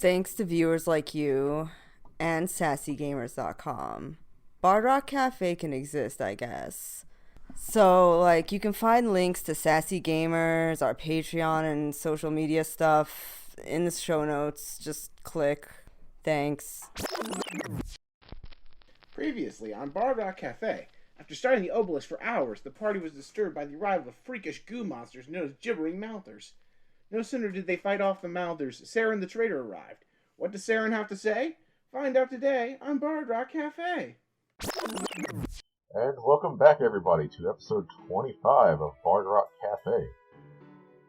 Thanks to viewers like you and sassygamers.com, Bard Rock Cafe can exist, I guess. So, you can find links to Sassy Gamers, our Patreon, and social media stuff in the show notes. Just click. Thanks. Previously on Bard Rock Cafe, after starting the obelisk for hours, the party was disturbed by the arrival of freakish goo monsters known as gibbering mouthers. No sooner did they fight off the mouthers, Saren the Traitor arrived. What does Saren have to say? Find out today on Bard Rock Cafe. And welcome back, everybody, to episode 25 of Bard Rock Cafe.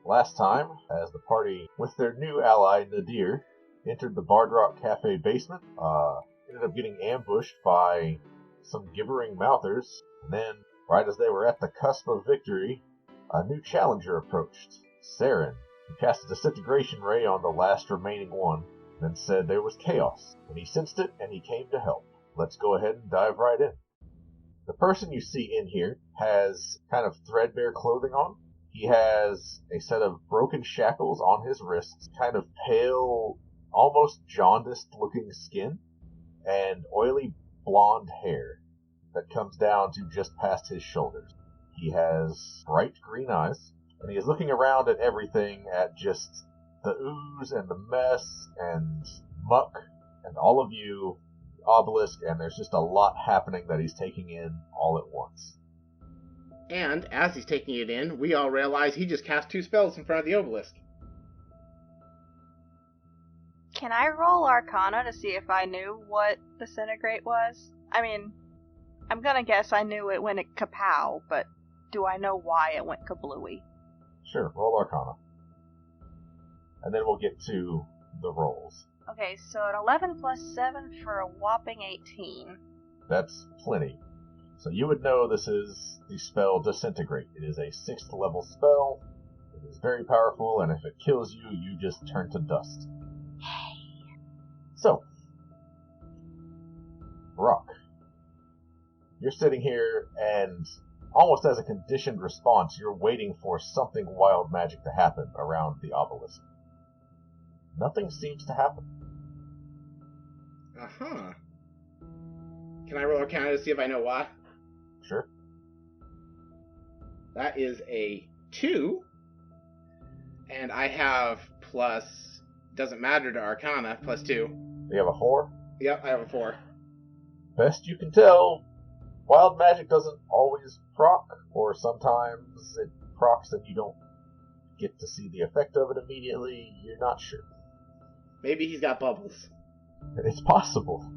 Last time, as the party, with their new ally, Nadir, entered the Bard Rock Cafe basement, ended up getting ambushed by some gibbering mouthers, and then, right as they were at the cusp of victory, a new challenger approached, Saren, who cast a disintegration ray on the last remaining one, then said there was chaos, and he sensed it, and he came to help. Let's go ahead and dive right in. The person you see in here has kind of threadbare clothing on. He has a set of broken shackles on his wrists, kind of pale, almost jaundiced-looking skin, and oily blonde hair that comes down to just past his shoulders. He has bright green eyes, and he is looking around at everything, at just the ooze and the mess and muck and all of you, obelisk, and there's just a lot happening that he's taking in all at once. And, as he's taking it in, we all realize he just cast 2 spells in front of the obelisk. Can I roll Arcana to see if I knew what Disintegrate was? I mean, I'm gonna guess I knew it when it kapow, but do I know why it went kablooey? Sure, roll Arcana. And then we'll get to the rolls. Okay, so an 11 plus 7 for a whopping 18. That's plenty. So you would know this is the spell Disintegrate. It is a 6th level spell. It is very powerful, and if it kills you, you just turn to dust. So, Rock, you're sitting here, and almost as a conditioned response, you're waiting for something wild magic to happen around the obelisk. Nothing seems to happen. Uh-huh. Can I roll Arcana to see if I know why? Sure. That is a 2. And I have plus, doesn't matter to Arcana, plus 2. You have a 4? Yep, I have a 4. Best you can tell, wild magic doesn't always proc, or sometimes it procs and you don't get to see the effect of it immediately. You're not sure. Maybe he's got bubbles. It's possible.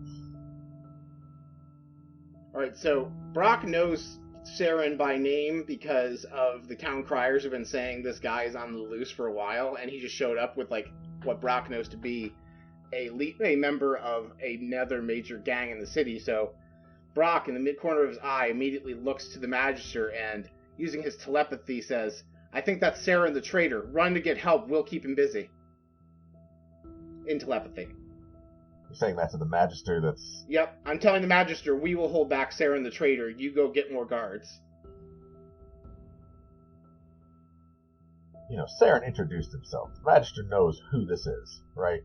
Alright, so Brock knows Saren by name because of the town criers have been saying this guy is on the loose for a while, and he just showed up with, what Brock knows to be a member of another major gang in the city. So Brock, in the mid-corner of his eye, immediately looks to the Magister and, using his telepathy, says, "I think that's Saren the Traitor. Run to get help. We'll keep him busy." In telepathy. You're saying that to the Magister that's... Yep, I'm telling the Magister, we will hold back Saren the Traitor. You go get more guards. You know, Saren introduced himself. The Magister knows who this is, right?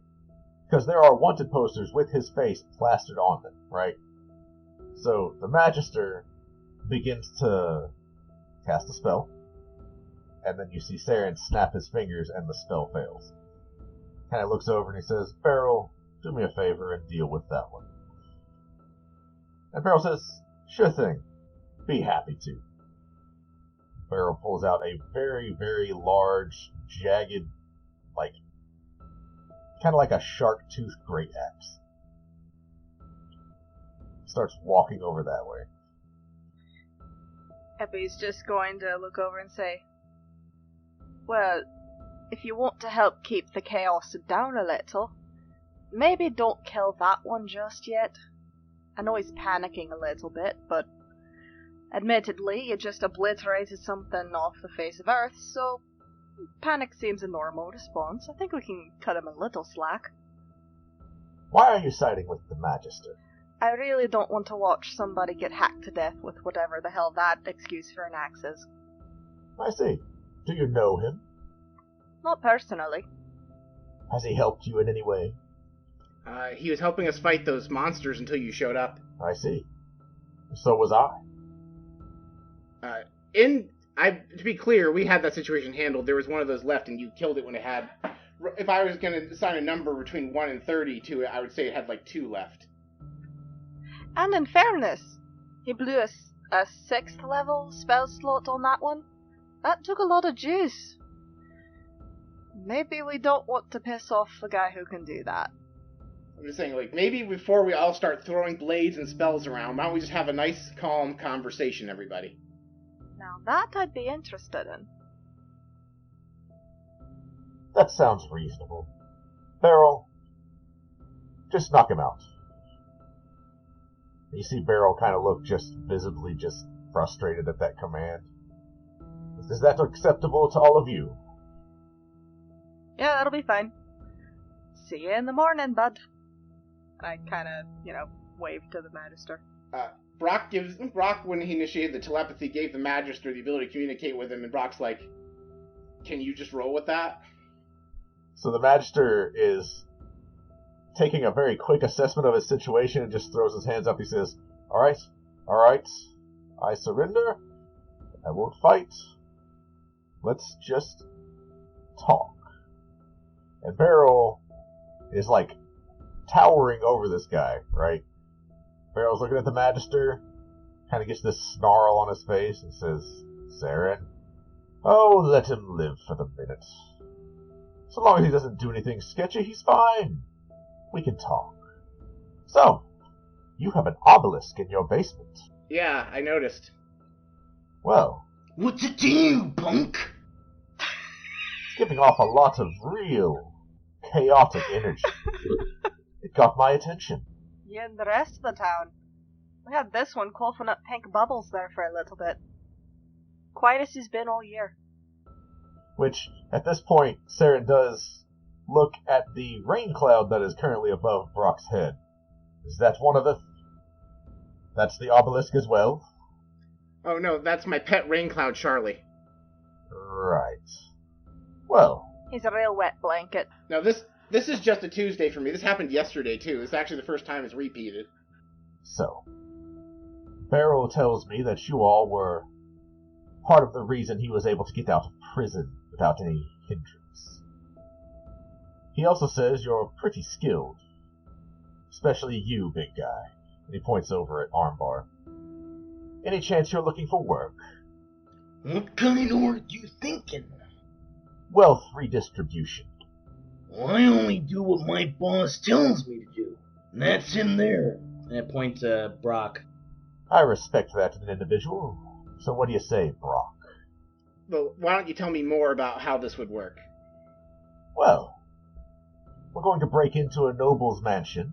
Because there are wanted posters with his face plastered on them, right? So the Magister begins to cast a spell, and then you see Saren snap his fingers and the spell fails. Kind of looks over and he says, "Beryl, do me a favor and deal with that one." And Beryl says, "Sure thing. Be happy to." Beryl pulls out a very, very large, jagged, kind of like a shark-toothed great axe. Starts walking over that way. Eppy's just going to look over and say, "Well, if you want to help keep the chaos down a little, maybe don't kill that one just yet. I know he's panicking a little bit, but admittedly, you just obliterated something off the face of Earth, so panic seems a normal response. I think we can cut him a little slack." Why are you siding with the Magister? I really don't want to watch somebody get hacked to death with whatever the hell that excuse for an axe is. I see. Do you know him? Not personally. Has he helped you in any way? He was helping us fight those monsters until you showed up. I see. So was I. To be clear, we had that situation handled. There was one of those left, and you killed it when it had... If I was going to assign a number between 1 and 30 to it, I would say it had like 2 left. And in fairness, he blew a 6th level spell slot on that one. That took a lot of juice. Maybe we don't want to piss off the guy who can do that. I'm just saying, like, maybe before we all start throwing blades and spells around, why don't we just have a nice, calm conversation, everybody? Now that I'd be interested in. That sounds reasonable. Beryl, just knock him out. You see Beryl kind of look just visibly just frustrated at that command. Is that acceptable to all of you? Yeah, that'll be fine. See you in the morning, bud. I kind of, wave to the Magister. Brock, when he initiated the telepathy, gave the Magister the ability to communicate with him, and Brock's like, can you just roll with that? So the Magister is taking a very quick assessment of his situation and just throws his hands up. He says, all right, I surrender. I won't fight. Let's just talk. And Beryl is like towering over this guy, right? Beryl's looking at the Magister, kind of gets this snarl on his face and says, Saren, oh, let him live for the minute. So long as he doesn't do anything sketchy, he's fine. We can talk. So, you have an obelisk in your basement. Yeah, I noticed. Well, what's it to you, punk? It's giving off a lot of real chaotic energy. It got my attention. You and the rest of the town. We had this one coughing up pink bubbles there for a little bit. Quiet as he's been all year. Which, at this point, Saren does look at the rain cloud that is currently above Brock's head. Is that one of the... That's the obelisk as well? Oh no, that's my pet rain cloud, Charlie. Right. Well... He's a real wet blanket. Now this is just a Tuesday for me. This happened yesterday, too. It's actually the first time it's repeated. So, Beryl tells me that you all were part of the reason he was able to get out of prison without any hindrance. He also says you're pretty skilled. Especially you, big guy. And he points over at Armbar. Any chance you're looking for work? What kind of work you thinking? Wealth redistribution. Well, I only do what my boss tells me to do. And that's in there. And I point to Brock. I respect that in an individual. So what do you say, Brock? Well, why don't you tell me more about how this would work? Well, we're going to break into a noble's mansion.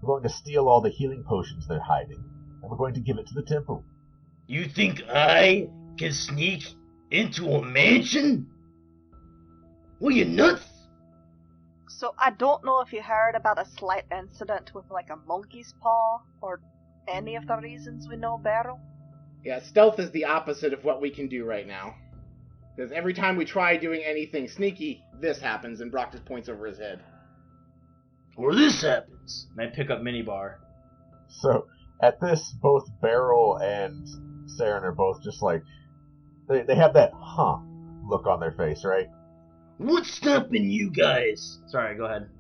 We're going to steal all the healing potions they're hiding. And we're going to give it to the temple. You think I can sneak into a mansion? What, you nuts? So I don't know if you heard about a slight incident with like a monkey's paw, or any of the reasons we know Beryl. Yeah, stealth is the opposite of what we can do right now. Because every time we try doing anything sneaky, this happens, and Brock just points over his head. Or this happens. And I pick up Minibar. So, at this, both Beryl and Saren are both just like... They have that, look on their face, right? What's stopping you guys? Sorry, go ahead.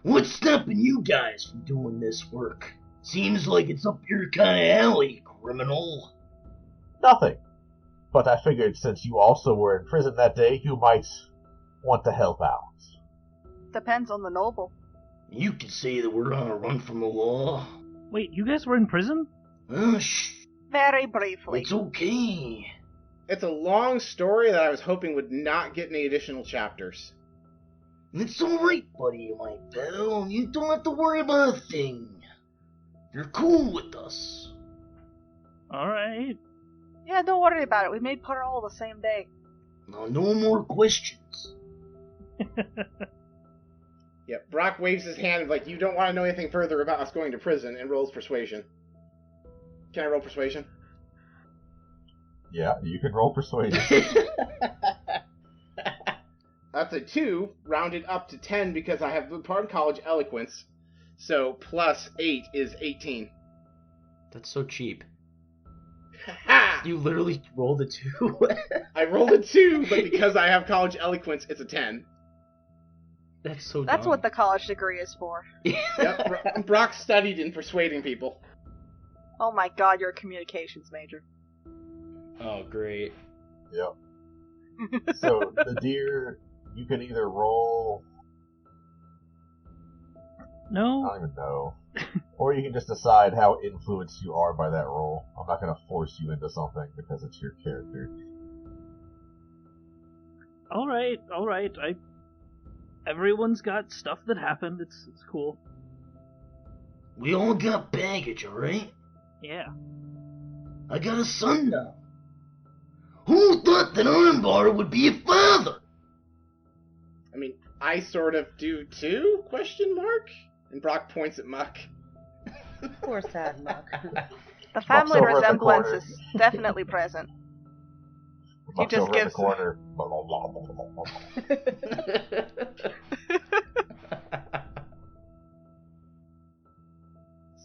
What's stopping you guys from doing this work? Seems like it's up your kind of alley, criminal. Nothing. But I figured since you also were in prison that day, you might want to help out. Depends on the noble. You could say that we're on a run from the law. Wait, you guys were in prison? Shh. Very briefly. It's okay. It's a long story that I was hoping would not get any additional chapters. It's alright, buddy, my pal. You don't have to worry about a thing. You're cool with us. Alright. Yeah, don't worry about it. We made parole the same day. Now, no more questions. Yeah, Brock waves his hand like, you don't want to know anything further about us going to prison, and rolls persuasion. Can I roll persuasion? Yeah, you can roll persuasion. That's a 2, rounded up to 10 because I have Bard College Eloquence. So plus 8 is 18. That's so cheap. Ha! You literally rolled a 2. I rolled a 2, but because I have College Eloquence, it's a 10. That's so That's dumb. what the college degree is for. Yep, Brock studied in persuading people. Oh my god, you're a communications major. Oh, great. Yep. So, the deer, you can either roll... I No. don't even know. Or you can just decide how influenced you are by that roll. I'm not going to force you into something because it's your character. All right. Everyone's got stuff that happened. It's cool. We all got baggage, alright? Yeah. I got a son now. Who thought that Armbar would be a father? I mean, I sort of do too? Question mark? And Brock points at Muck. Poor sad Muck. The family over in the resemblance corner. is definitely present. Muck's just over in give- the corner.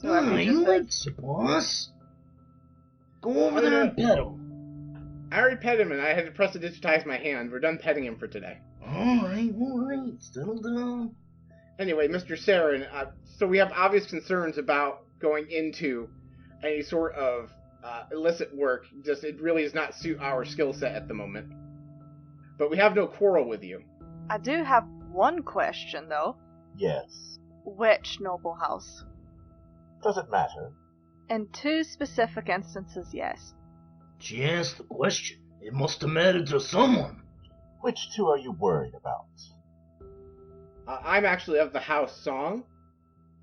So Effie just you says, like boss? Go over there and pet him. I already pet him and I had to press to digitize my hand. We're done petting him for today. Alright, settle down. Anyway, Mr. Saren, so we have obvious concerns about going into any sort of illicit work. Just it really does not suit our skill set at the moment. But we have no quarrel with you. I do have one question, though. Yes. Which noble house? Does it matter? In 2 specific instances, yes. She asked the question. It must have mattered to someone. Which two are you worried about? I'm actually of the house Song.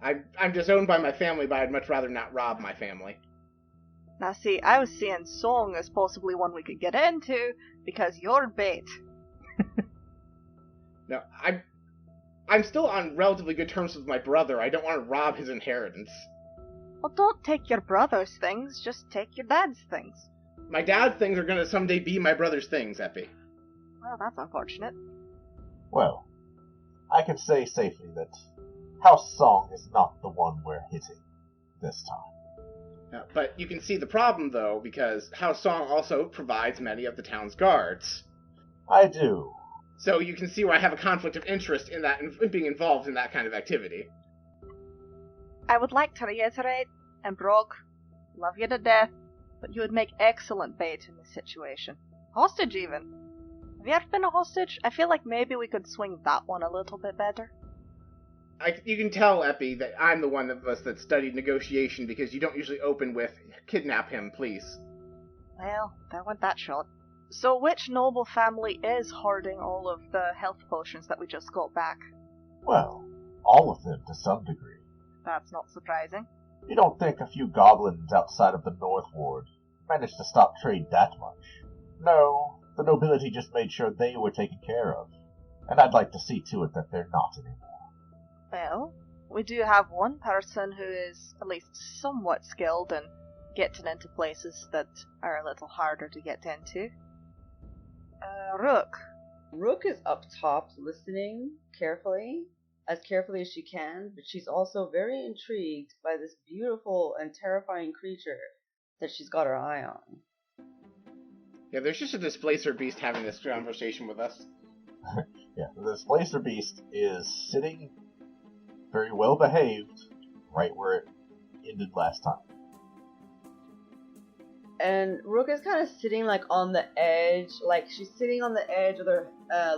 I'm disowned by my family, but I'd much rather not rob my family. Now see, I was seeing Song as possibly one we could get into, because you're bait. No, I'm still on relatively good terms with my brother. I don't want to rob his inheritance. Well, don't take your brother's things, just take your dad's things. My dad's things are gonna someday be my brother's things, Epi. Well, that's unfortunate. Well, I can say safely that House Song is not the one we're hitting this time. But you can see the problem, though, because House Song also provides many of the town's guards. I do. So you can see where I have a conflict of interest in that, in being involved in that kind of activity. I would like to reiterate, and Brock, love you to death, but you would make excellent bait in this situation. Hostage, even. Have you ever been a hostage? I feel like maybe we could swing that one a little bit better. You can tell, Epi, that I'm the one of us that studied negotiation because you don't usually open with, kidnap him, please. Well, there went that shot. So which noble family is hoarding all of the health potions that we just got back? Well, all of them to some degree. That's not surprising. You don't think a few goblins outside of the North Ward managed to stop trade that much? No, the nobility just made sure they were taken care of. And I'd like to see to it that they're not anymore. Well, we do have one person who is at least somewhat skilled in getting into places that are a little harder to get into. Rook. Rook is up top listening carefully as she can, but she's also very intrigued by this beautiful and terrifying creature that she's got her eye on. Yeah, there's just a displacer beast having this conversation with us. Yeah, the Displacer Beast is sitting very well behaved right where it ended last time. And Rook is kind of sitting like on the edge, like she's sitting on the edge with her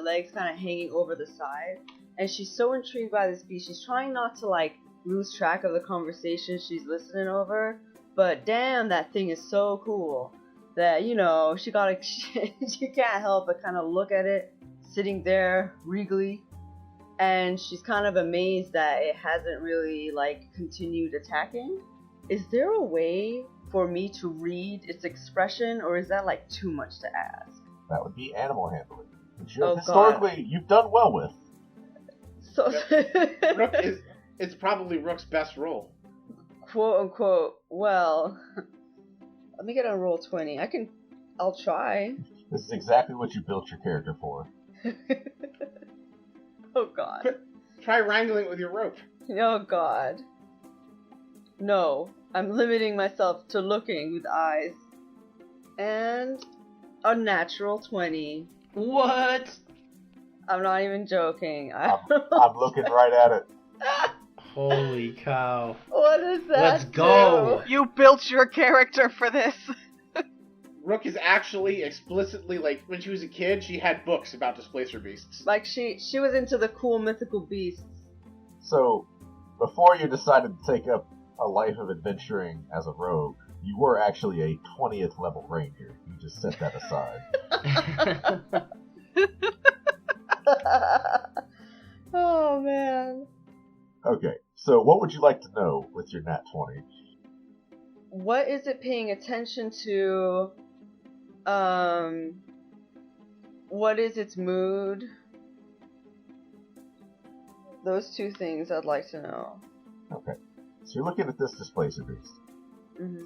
legs kind of hanging over the side. And she's so intrigued by this beast, she's trying not to like lose track of the conversation she's listening over. But damn, that thing is so cool that, you know, she can't help but kind of look at it sitting there regally. And she's kind of amazed that it hasn't really like continued attacking. Is there a way for me to read its expression, or is that like too much to ask? That would be animal handling, which Oh, historically you've done well with. So, Rook it's probably Rook's best role. quote unquote, well, let me get on roll 20. I'll try. This is exactly what you built your character for. Oh god. Try wrangling with your rope. Oh god. No, I'm limiting myself to looking with eyes. And a natural 20. What? I'm not even joking. I'm looking right at it. Holy cow. What does that Let's go. You built your character for this. Rook is actually explicitly, like, when she was a kid, she had books about displacer beasts. Like she was into the cool mythical beasts. So, before you decided to take up a life of adventuring as a rogue, you were actually a 20th level ranger. You just set that aside. Oh man. Okay, so what would you like to know with your nat 20? What is it paying attention to? What is its mood? Those two things I'd like to know. Okay, so you're looking at this displacer beast. Mm-hmm.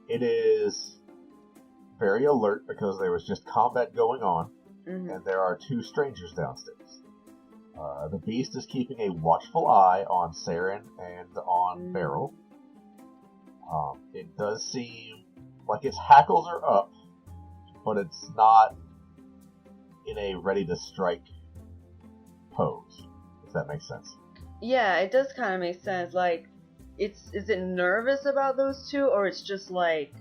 It is very alert because there was just combat going on, Mm-hmm. and there are two strangers downstairs. The beast is keeping a watchful eye on Saren and on Beryl. It does seem like its hackles are up, but it's not in a ready-to-strike pose, if that makes sense. Yeah, it does kind of make sense. Like, is it nervous about those two, or it's just like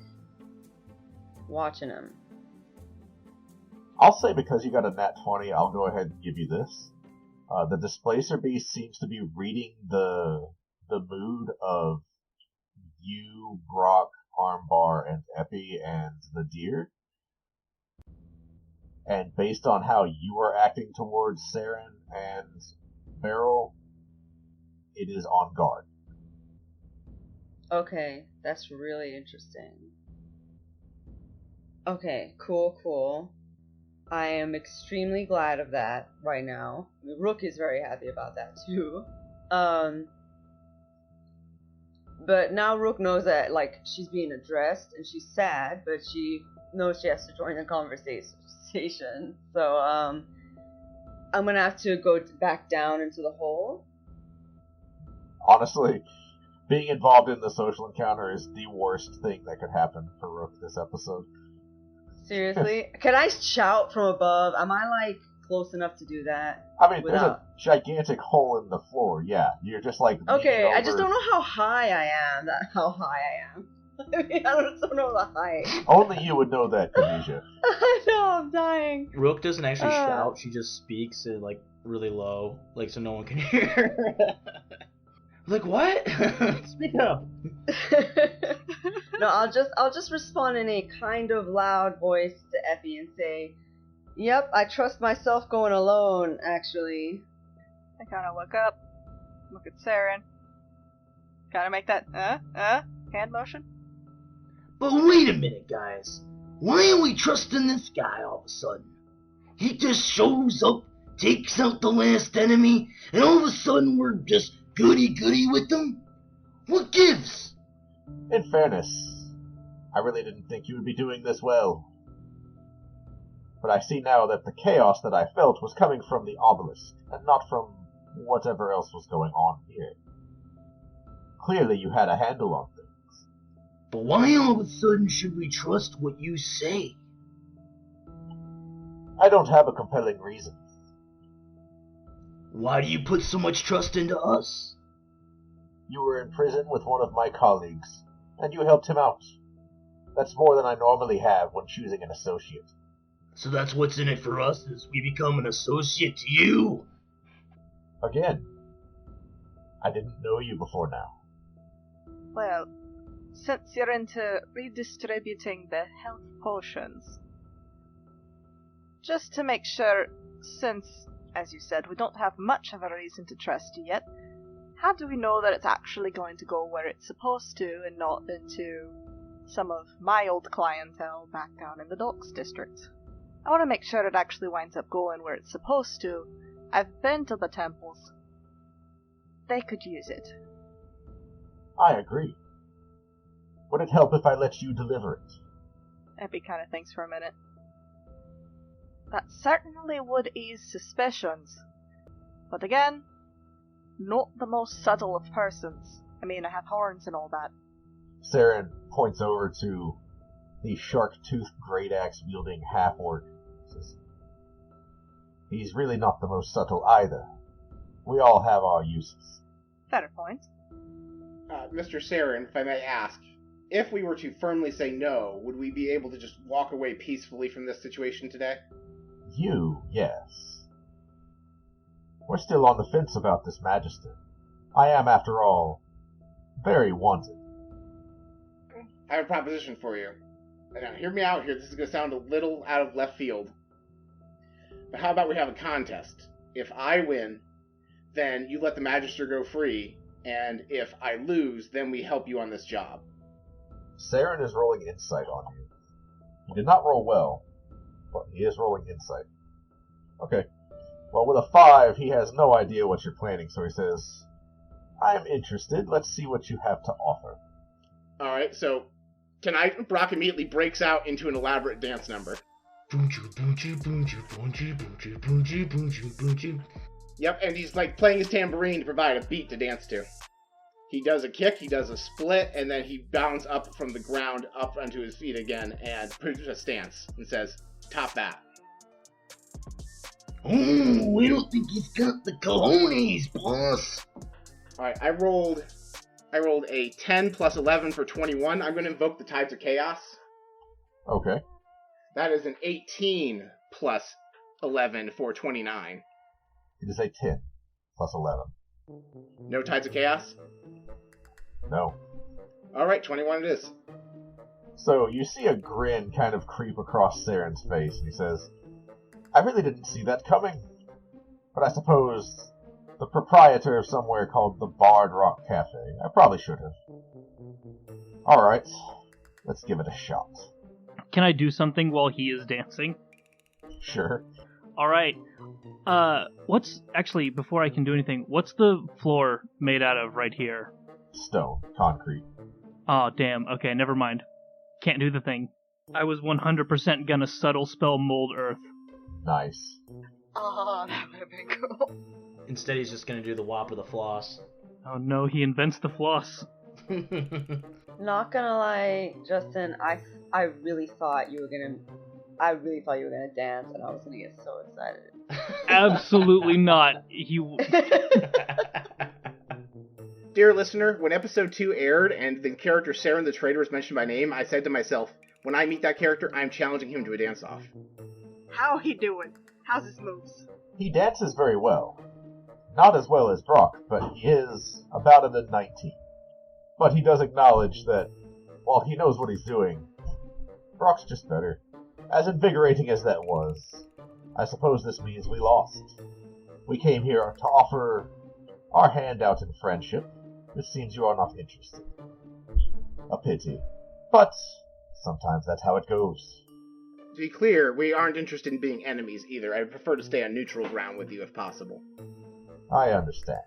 watching them? I'll say because you got a nat 20, I'll go ahead and give you this. The displacer beast seems to be reading the mood of you, Brock, Armbar, and Epi, and the deer. And based on how you are acting towards Saren and Beryl, it is on guard. Okay, that's really interesting. Okay, cool. I am extremely glad of that right now. Rook is very happy about that too. But now Rook knows that, like, she's being addressed and she's sad, but she knows she has to join the conversation. So, I'm gonna have to go back down into the hole. Honestly, being involved in the social encounter is the worst thing that could happen for Rook this episode. Seriously? Can I shout from above? Am I, like, close enough to do that? I mean, there's a gigantic hole in the floor, yeah. You're just like... Okay, over... I just don't know how high I am. I mean, I just don't know the height. Only you would know that, Khadijah. I know, I'm dying. Rook doesn't actually shout, she just speaks it, like, really low, like, so no one can hear. Like, what? Speak up. No, I'll just respond in a kind of loud voice to Effie and say, "Yep, I trust myself going alone, actually." I kind of look up, look at Saren. Kind of make that hand motion. But wait a minute, guys. Why are we trusting this guy all of a sudden? He just shows up, takes out the last enemy, and all of a sudden we're just goody-goody with him? What gives? In fairness, I really didn't think you would be doing this well. But I see now that the chaos that I felt was coming from the obelisk, and not from whatever else was going on here. Clearly you had a handle on things. But why all of a sudden should we trust what you say? I don't have a compelling reason. Why do you put so much trust into us? You were in prison with one of my colleagues, and you helped him out. That's more than I normally have when choosing an associate. So that's what's in it for us, is we become an associate to you? Again, I didn't know you before now. Well, since you're into redistributing the health potions, just to make sure, since, as you said, we don't have much of a reason to trust you yet, how do we know that it's actually going to go where it's supposed to and not into some of my old clientele back down in the Docks district? I want to make sure it actually winds up going where it's supposed to. I've been to the temples. They could use it. I agree. Would it help if I let you deliver it? Epi kind of thinks for a minute. That certainly would ease suspicions. But again, not the most subtle of persons. I mean, I have horns and all that. Saren points over to the shark-toothed great axe wielding half-orc. Says, he's really not the most subtle either. We all have our uses. Fair point. Mr. Saren, if I may ask, if we were to firmly say no, would we be able to just walk away peacefully from this situation today? Yes. We're still on the fence about this Magister. I am, after all, very wanted. I have a proposition for you. Now, hear me out here. This is going to sound a little out of left field. But how about we have a contest? If I win, then you let the Magister go free, and if I lose, then we help you on this job. Saren is rolling insight on you. He did not roll well, but he is rolling insight. Okay. Well, with a 5, he has no idea what you're planning, so he says, I'm interested. Let's see what you have to offer. Alright, so tonight, Brock immediately breaks out into an elaborate dance number. Yep, and he's like playing his tambourine to provide a beat to dance to. He does a kick, he does a split, and then he bounds up from the ground up onto his feet again and produces a stance and says, top that. Oh, I don't think he's got the cojones, boss. Alright, I rolled a 10 plus 11 for 21. I'm going to invoke the Tides of Chaos. Okay. That is an 18 plus 11 for 29. It is a 10 plus 11. No Tides of Chaos? No. Alright, 21 it is. So you see a grin kind of creep across Saren's face, and he says, I really didn't see that coming. But I suppose the proprietor of somewhere called the Bard Rock Cafe. I probably should have. Alright, let's give it a shot. Can I do something while he is dancing? Sure. Alright. Actually, before I can do anything, what's the floor made out of right here? Stone. Concrete. Oh, damn. Okay, never mind. Can't do the thing. I was 100% gonna subtle spell mold earth. Nice. Oh, that would have been cool. Instead, he's just gonna do the wop of the floss. Oh no, he invents the floss. Not gonna lie, Justin, I really thought you were gonna dance, and I was gonna get so excited. Absolutely not. Dear listener, when episode 2 aired and the character Saren the Traitor was mentioned by name, I said to myself, when I meet that character, I'm challenging him to a dance-off. How he doing? How's his moves? He dances very well. Not as well as Brock, but he is about in the 19. But he does acknowledge that, while he knows what he's doing, Brock's just better. As invigorating as that was, I suppose this means we lost. We came here to offer our hand out in friendship. It seems you are not interested. A pity. But sometimes that's how it goes. To be clear, we aren't interested in being enemies either. I would prefer to stay on neutral ground with you if possible. I understand.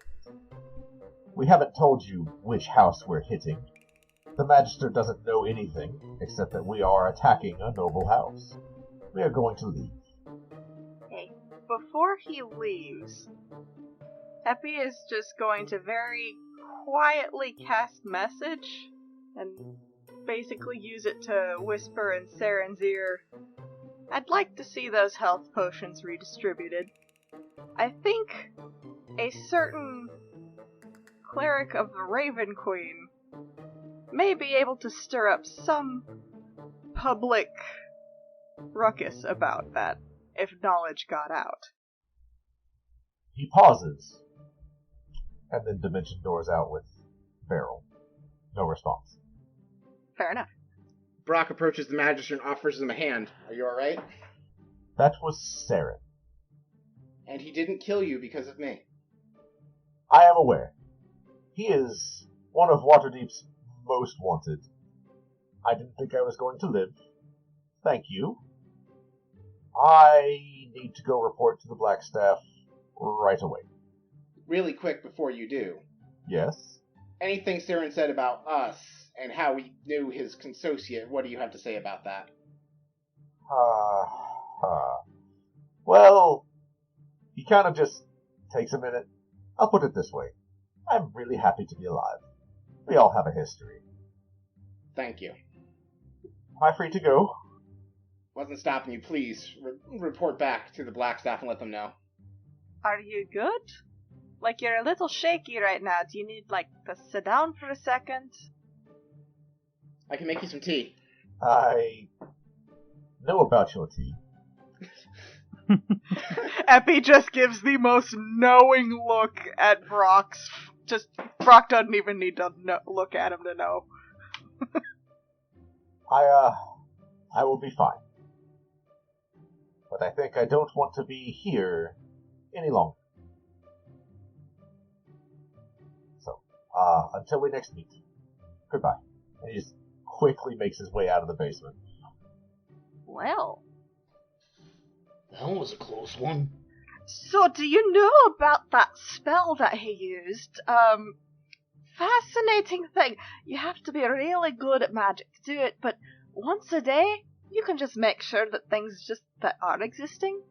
We haven't told you which house we're hitting. The Magister doesn't know anything, except that we are attacking a noble house. We are going to leave. Hey, before he leaves, Epi is just going to very quietly cast message and basically use it to whisper in Saren's ear, I'd like to see those health potions redistributed. I think a certain cleric of the Raven Queen may be able to stir up some public ruckus about that if knowledge got out. He pauses, and then Dimension doors out with Beryl. No response. Fair enough. Brock approaches the Magister and offers him a hand. Are you alright? That was Saren. And he didn't kill you because of me. I am aware. He is one of Waterdeep's most wanted. I didn't think I was going to live. Thank you. I need to go report to the Blackstaff right away. Really quick before you do. Yes? Anything Saren said about us and how we knew his consociate, what do you have to say about that? Well, he kind of just takes a minute. I'll put it this way. I'm really happy to be alive. We all have a history. Thank you. Am I free to go? Wasn't stopping you. Please, report back to the Black Staff and let them know. Are you good? Like, you're a little shaky right now. Do you need, like, to sit down for a second? I can make you some tea. I know about your tea. Epi just gives the most knowing look at Brock's. Brock doesn't even need to look at him to know. I will be fine. But I think I don't want to be here any longer. So, until we next meet, goodbye. And he just quickly makes his way out of the basement. Well. That was a close one. So, do you know about that spell that he used? Fascinating thing. You have to be really good at magic to do it, but once a day, you can just make sure that things just that are existing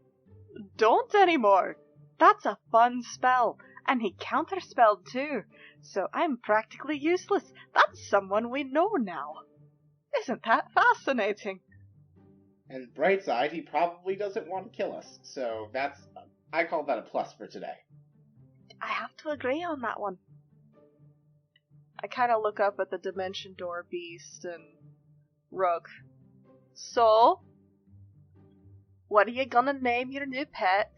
don't anymore. That's a fun spell, and he counterspelled too, so I'm practically useless. That's someone we know now. Isn't that fascinating? And bright side, he probably doesn't want to kill us, so I call that a plus for today. I have to agree on that one. I kind of look up at the Dimension Door Beast and Rook. So, what are you gonna name your new pet?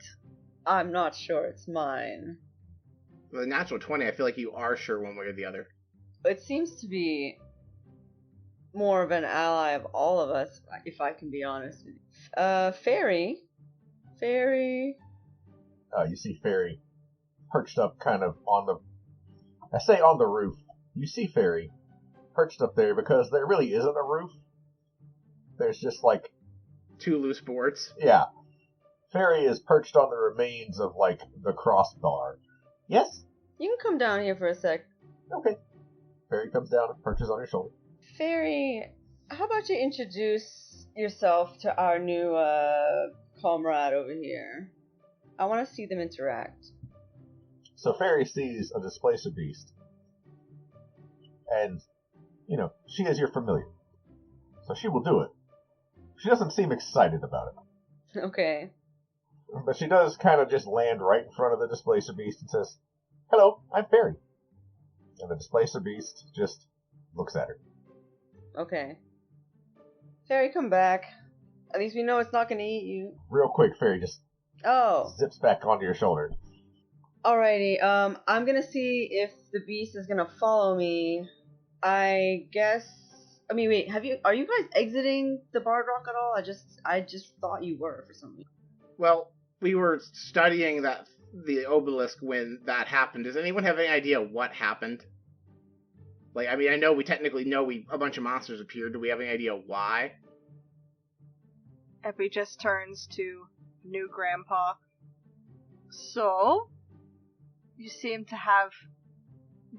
I'm not sure it's mine. With a natural 20, I feel like you are sure one way or the other. It seems to be more of an ally of all of us, if I can be honest with you. Fairy. You see Fairy perched up kind of on the... I say on the roof. You see Fairy perched up there because there really isn't a roof. There's just like... 2 loose boards. Yeah. Fairy is perched on the remains of, like, the crossbar. Yes? You can come down here for a sec. Okay. Fairy comes down and perches on your shoulder. Fairy, how about you introduce yourself to our new comrade over here? I want to see them interact. So Fairy sees a displacer beast. And, she is your familiar. So she will do it. She doesn't seem excited about it. Okay. But she does kind of just land right in front of the displacer beast and says, "Hello, I'm Fairy." And the displacer beast just looks at her. Okay. Fairy, come back. At least we know it's not going to eat you. Real quick, Fairy just zips back onto your shoulder. Alrighty, I'm gonna see if the beast is gonna follow me. Wait, are you guys exiting the Bard Rock at all? I just thought you were for some reason. Well, we were studying the obelisk when that happened. Does anyone have any idea what happened? Like, I mean, I know we technically know a bunch of monsters appeared. Do we have any idea why? Epi just turns to new grandpa. So, you seem to have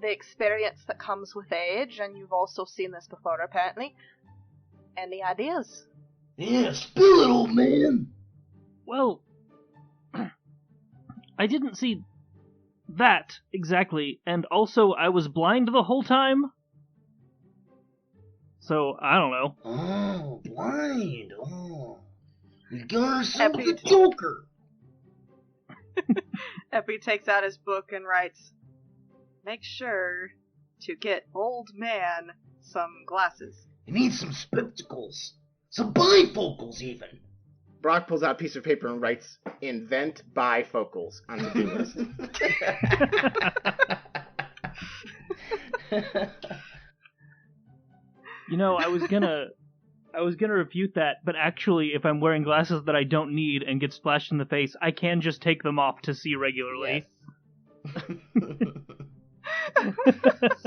the experience that comes with age, and you've also seen this before, apparently. Any ideas? Yeah, spill it, old man. Well, I didn't see that exactly, and also I was blind the whole time. So, I don't know. Oh, blind. Oh. We got ourselves Epi. a joker. Epi takes out his book and writes, "Make sure to get old man some glasses." You need some spectacles. Some bifocals, even. Brock pulls out a piece of paper and writes, "Invent bifocals" on the to-do list. I was gonna refute that, but actually, if I'm wearing glasses that I don't need and get splashed in the face, I can just take them off to see regularly. Yes.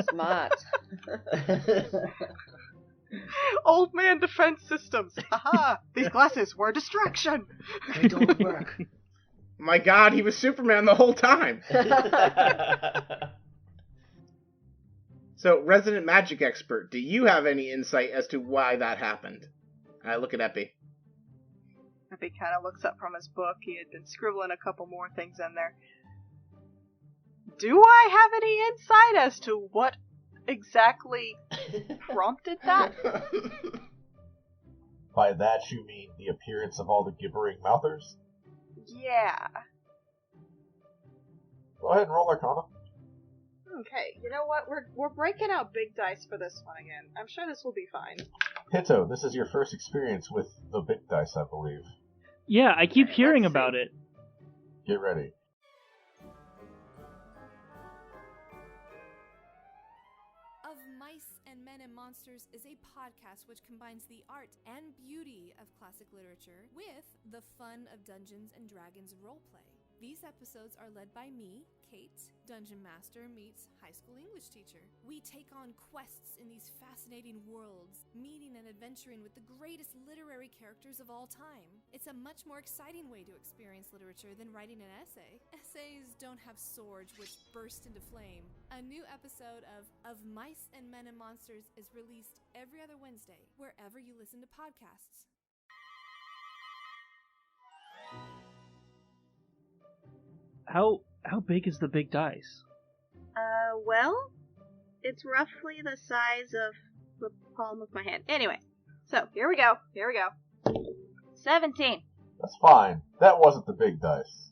Smart. Old man defense systems. Aha! These glasses were a distraction. They don't work. My God, he was Superman the whole time. So, resident magic expert, do you have any insight as to why that happened? I look at Epi. Epi kind of looks up from his book. He had been scribbling a couple more things in there. Do I have any insight as to what exactly prompted that? By that you mean the appearance of all the gibbering mouthers? Yeah. Go ahead and roll Arcana. Okay, you know what? We're breaking out big dice for this one again. I'm sure this will be fine. Hito, this is your first experience with the big dice, I believe. Yeah, I keep Okay, hearing let's see. about it. Get ready. Of Mice and Men and Monsters is a podcast which combines the art and beauty of classic literature with the fun of Dungeons and Dragons roleplay. These episodes are led by me, Kate, Dungeon Master meets high school English teacher. We take on quests in these fascinating worlds, meeting and adventuring with the greatest literary characters of all time. It's a much more exciting way to experience literature than writing an essay. Essays don't have swords which burst into flame. A new episode of Mice and Men and Monsters is released every other Wednesday, wherever you listen to podcasts. How big is the big dice? Well, it's roughly the size of the palm of my hand. Anyway, so here we go. 17. That's fine. That wasn't the big dice.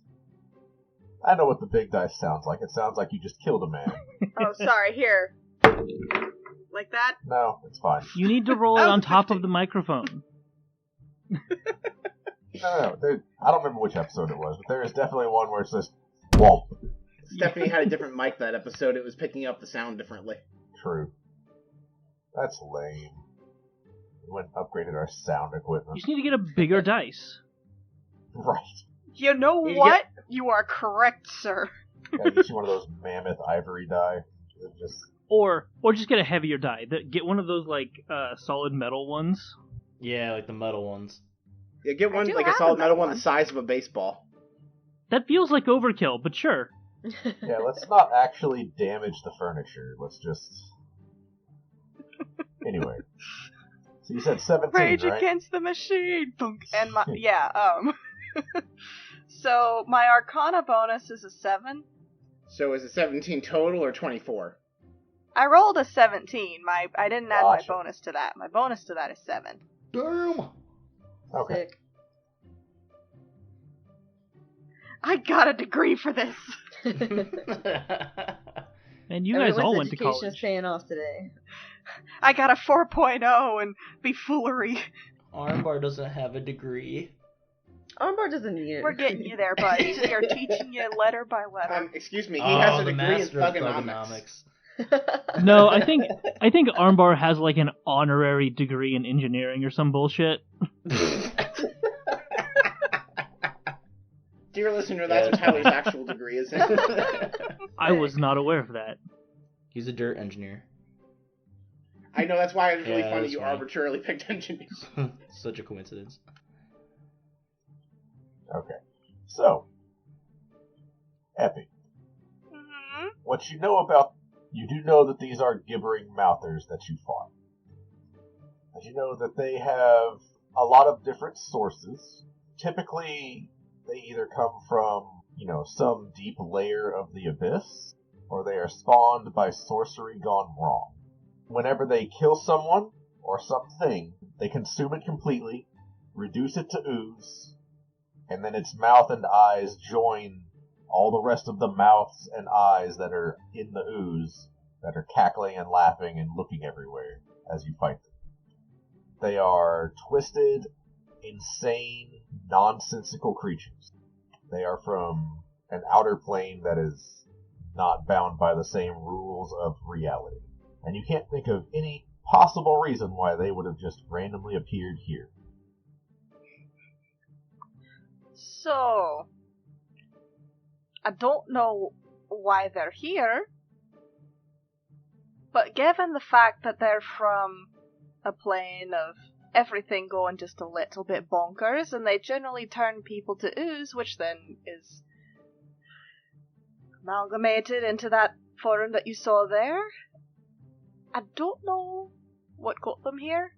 I know what the big dice sounds like. It sounds like you just killed a man. Oh, sorry, here. Like that? No, it's fine. You need to roll it Oh, on top 50. of the microphone. No. I don't remember which episode it was, but there is definitely one where it says, womp. Stephanie had a different mic that episode. It was picking up the sound differently. True. That's lame. We went and upgraded our sound You equipment. just need to get a bigger dice. Right. You know You what? You are correct, sir. Gotta get you one of those mammoth ivory die. It just Or just get a heavier die. Get one of those like solid metal ones. Yeah, like the metal ones. Yeah, get one do like a have solid another metal one one. the size of a baseball. That feels like overkill, but sure. yeah. Let's not actually damage the furniture. Let's just. Anyway. So you said 17, Rage right? Against the Machine. Thunk. And my So my Arcana bonus is a 7. So is it 17 total or 24? I rolled a 17. I didn't add Gotcha. my bonus to that. My bonus to that is 7. Damn! Okay. Sick. I got a degree for this. And you guys all Everyone's went to education college. is paying off today. I got a 4.0 and be foolery. Armbar doesn't have a degree. Armbar doesn't need it. We're getting you there, buddy. We are teaching you letter by letter. Excuse me, he has a the degree in master of thugonomics. thugonomics. No, I think Armbar has like an honorary degree in engineering or some bullshit. Dear listener, that's what Tyler's actual degree is in. I was not aware of that. He's a dirt engineer. I know, that's why it was really Yeah, funny that's you funny. arbitrarily picked engineers. Such a coincidence. Okay. So, Epi, Mm-hmm. what you know about... You do know that these are gibbering mouthers that you fought. And you know that they have a lot of different sources. Typically, they either come from, some deep layer of the abyss, or they are spawned by sorcery gone wrong. Whenever they kill someone, or something, they consume it completely, reduce it to ooze, and then its mouth and eyes join all the rest of the mouths and eyes that are in the ooze, that are cackling and laughing and looking everywhere as you fight them. They are twisted, insane, nonsensical creatures. They are from an outer plane that is not bound by the same rules of reality. And you can't think of any possible reason why they would have just randomly appeared here. So, I don't know why they're here, but given the fact that they're from a plane of everything going just a little bit bonkers, and they generally turn people to ooze, which then is amalgamated into that form that you saw there, I don't know what got them here.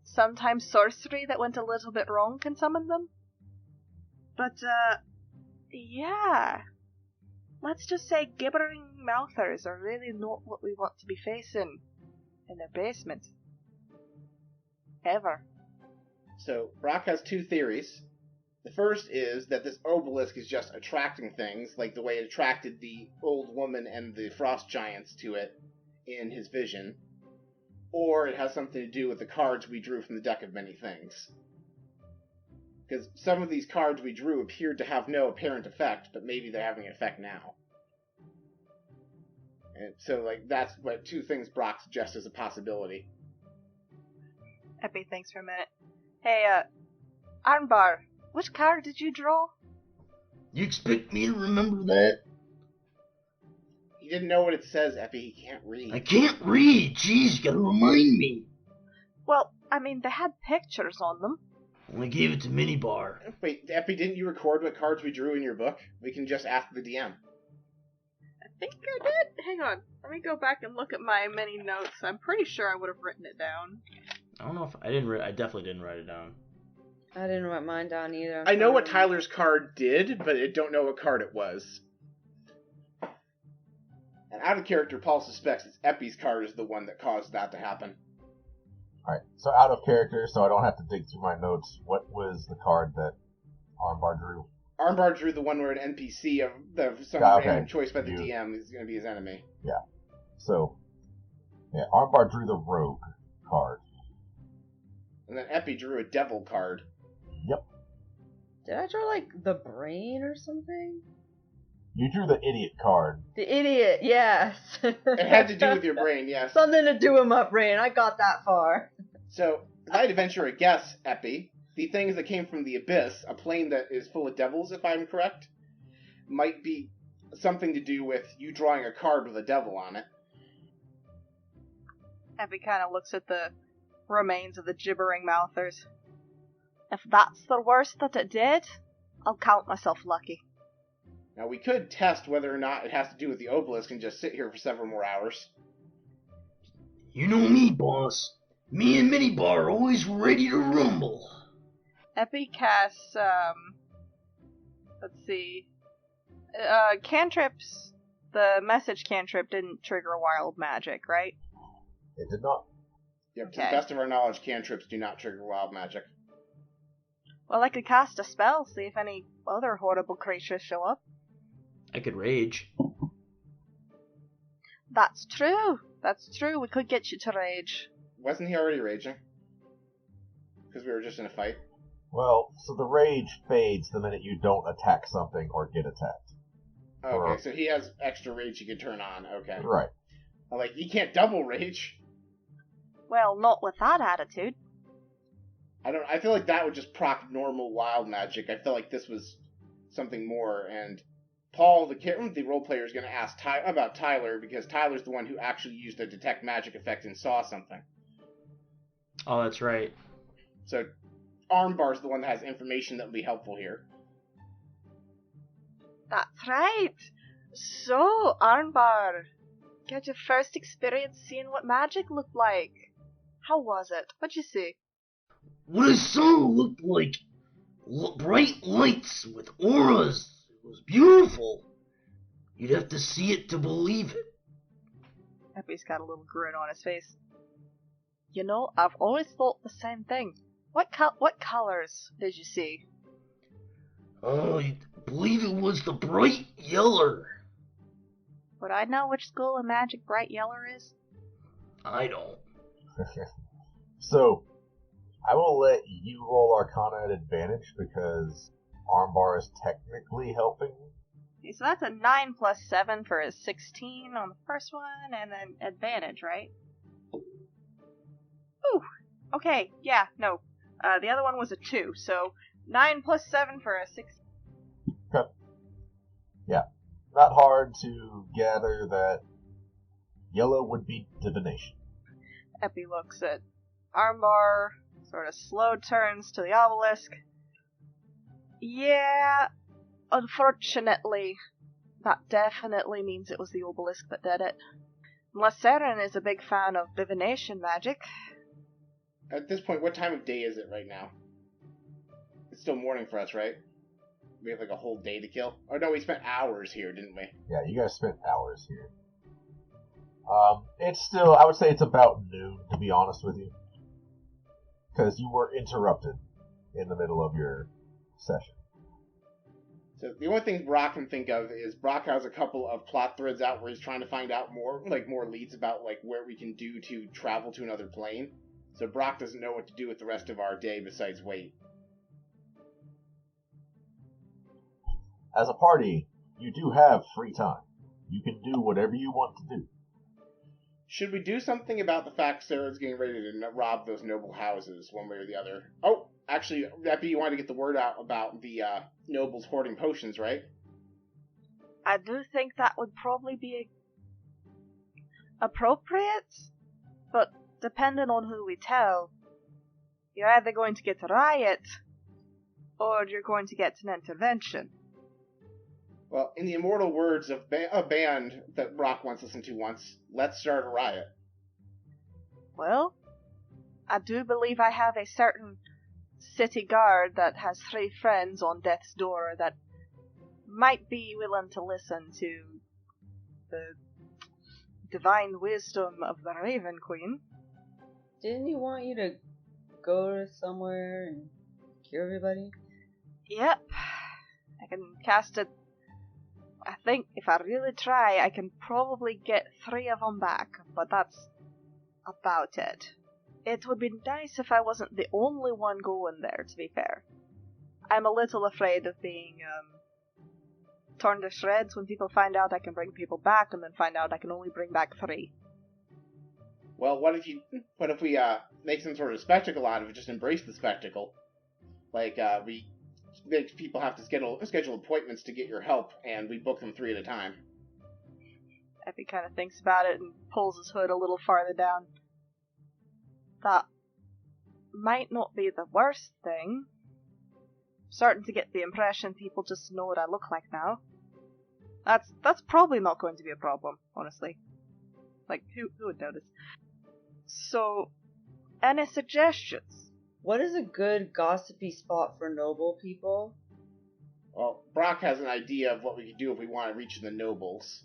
Sometimes sorcery that went a little bit wrong can summon them. But, yeah. let's just say gibbering mouthers are really not what we want to be facing in their basements. Ever. So, Brock has two theories. The first is that this obelisk is just attracting things, like the way it attracted the old woman and the frost giants to it in his vision. Or it has something to do with the cards we drew from the deck of many things. Because some of these cards we drew appeared to have no apparent effect, but maybe they're having an effect now. And so, that's what two things Brock suggests as a possibility. Epi thinks for a minute. Hey, Arnbar, which card did you draw? You expect me to remember that? He didn't know what it says, Epi. He can't read. I can't read. Jeez, you gotta remind me. Well, I mean, they had pictures on them. I gave it to Minibar. Wait, Epi, didn't you record what cards we drew in your book? We can just ask the DM. I think I did. Hang on. Let me go back and look at my many notes. I'm pretty sure I would have written it down. I don't know if I didn't. I definitely didn't write it down. I didn't write mine down either. I know what Tyler's card did, but I don't know what card it was. And out of character, Paul suspects it's Epi's card is the one that caused that to happen. Alright, so out of character, so I don't have to dig through my notes, what was the card that Armbar drew? Armbar drew the one where an NPC of some random choice by the DM is going to be his enemy. Yeah. So, Armbar drew the rogue card. And then Epi drew a devil card. Yep. Did I draw, the brain or something? You drew the idiot card. The idiot, yes. It had to do with your brain, yes. Something to do with my brain. I got that far. So, if I had to venture a guess, Epi, the things that came from the abyss, a plane that is full of devils, if I'm correct, might be something to do with you drawing a card with a devil on it. Epi kind of looks at the remains of the gibbering mouthers. If that's the worst that it did, I'll count myself lucky. Now, we could test whether or not it has to do with the obelisk and just sit here for several more hours. You know me, boss. Me and Minibar are always ready to rumble. Epi casts, let's see. Cantrips, the message cantrip didn't trigger wild magic, right? It did not. Yep, to the best of our knowledge, cantrips do not trigger wild magic. Well, I could cast a spell, see if any other horrible creatures show up. I could rage. That's true. That's true. We could get you to rage. Wasn't he already raging? Because we were just in a fight? Well, so the rage fades the minute you don't attack something or get attacked. Okay, so he has extra rage he can turn on. Okay. Right. He can't double rage. Well, not with that attitude. I feel like that would just proc normal wild magic. I feel like this was something more, and Paul, the role player, is going to ask about Tyler, because Tyler's the one who actually used a detect magic effect and saw something. Oh, that's right. So, Armbar's the one that has information that will be helpful here. That's right. So, Arnbar, get your first experience seeing what magic looked like. How was it? What'd you see? What I saw looked like bright lights with auras. It was beautiful. You'd have to see it to believe it. Epi's got a little grin on his face. You know, I've always thought the same thing. What colors did you see? Oh, I believe it was the bright yeller. Would I know which school of magic bright yeller is? I don't. So, I will let you roll Arcana at advantage because Armbar is technically helping. Okay, so that's a 9 plus 7 for a 16 on the first one, and then advantage, right? Ooh! Okay, yeah, no. The other one was a 2, so 9 plus 7 for a 16. Okay. Yeah. Not hard to gather that yellow would be divination. Epi looks at Armbar, sort of slow turns to the obelisk. Yeah, unfortunately, that definitely means it was the obelisk that did it. Unless Saren is a big fan of divination magic. At this point, what time of day is it right now? It's still morning for us, right? We have like a whole day to kill. Oh no, we spent hours here, didn't we? Yeah, you guys spent hours here. It's still, I would say it's about noon, to be honest with you. Because you were interrupted in the middle of your session. So the only thing Brock can think of is Brock has a couple of plot threads out where he's trying to find out more leads about like where we can do to travel to another plane. So Brock doesn't know what to do with the rest of our day besides wait. As a party, you do have free time. You can do whatever you want to do. Should we do something about the fact Sarah's getting ready to rob those noble houses one way or the other? Oh, actually, Epi, you wanted to get the word out about the nobles hoarding potions, right? I do think that would probably be appropriate, but depending on who we tell, you're either going to get a riot, or you're going to get an intervention. Well, in the immortal words of a band that Brock once listened to once, let's start a riot. Well, I do believe I have a certain city guard that has 3 friends on death's door that might be willing to listen to the divine wisdom of the Raven Queen. Didn't he want you to go somewhere and cure everybody? Yep. I can cast it. I think if I really try, I can probably get 3 of them back, but that's about it. It would be nice if I wasn't the only one going there, to be fair. I'm a little afraid of being torn to shreds when people find out I can bring people back and then find out I can only bring back 3. Well, what if we make some sort of spectacle out of it, just embrace the spectacle? Like, we make people have to schedule appointments to get your help, and we book them 3 at a time. Epi kind of thinks about it and pulls his hood a little farther down. That might not be the worst thing. Starting to get the impression people just know what I look like now. That's probably not going to be a problem, honestly. Like, who would notice? So, any suggestions? What is a good gossipy spot for noble people? Well, Brock has an idea of what we can do if we want to reach the nobles.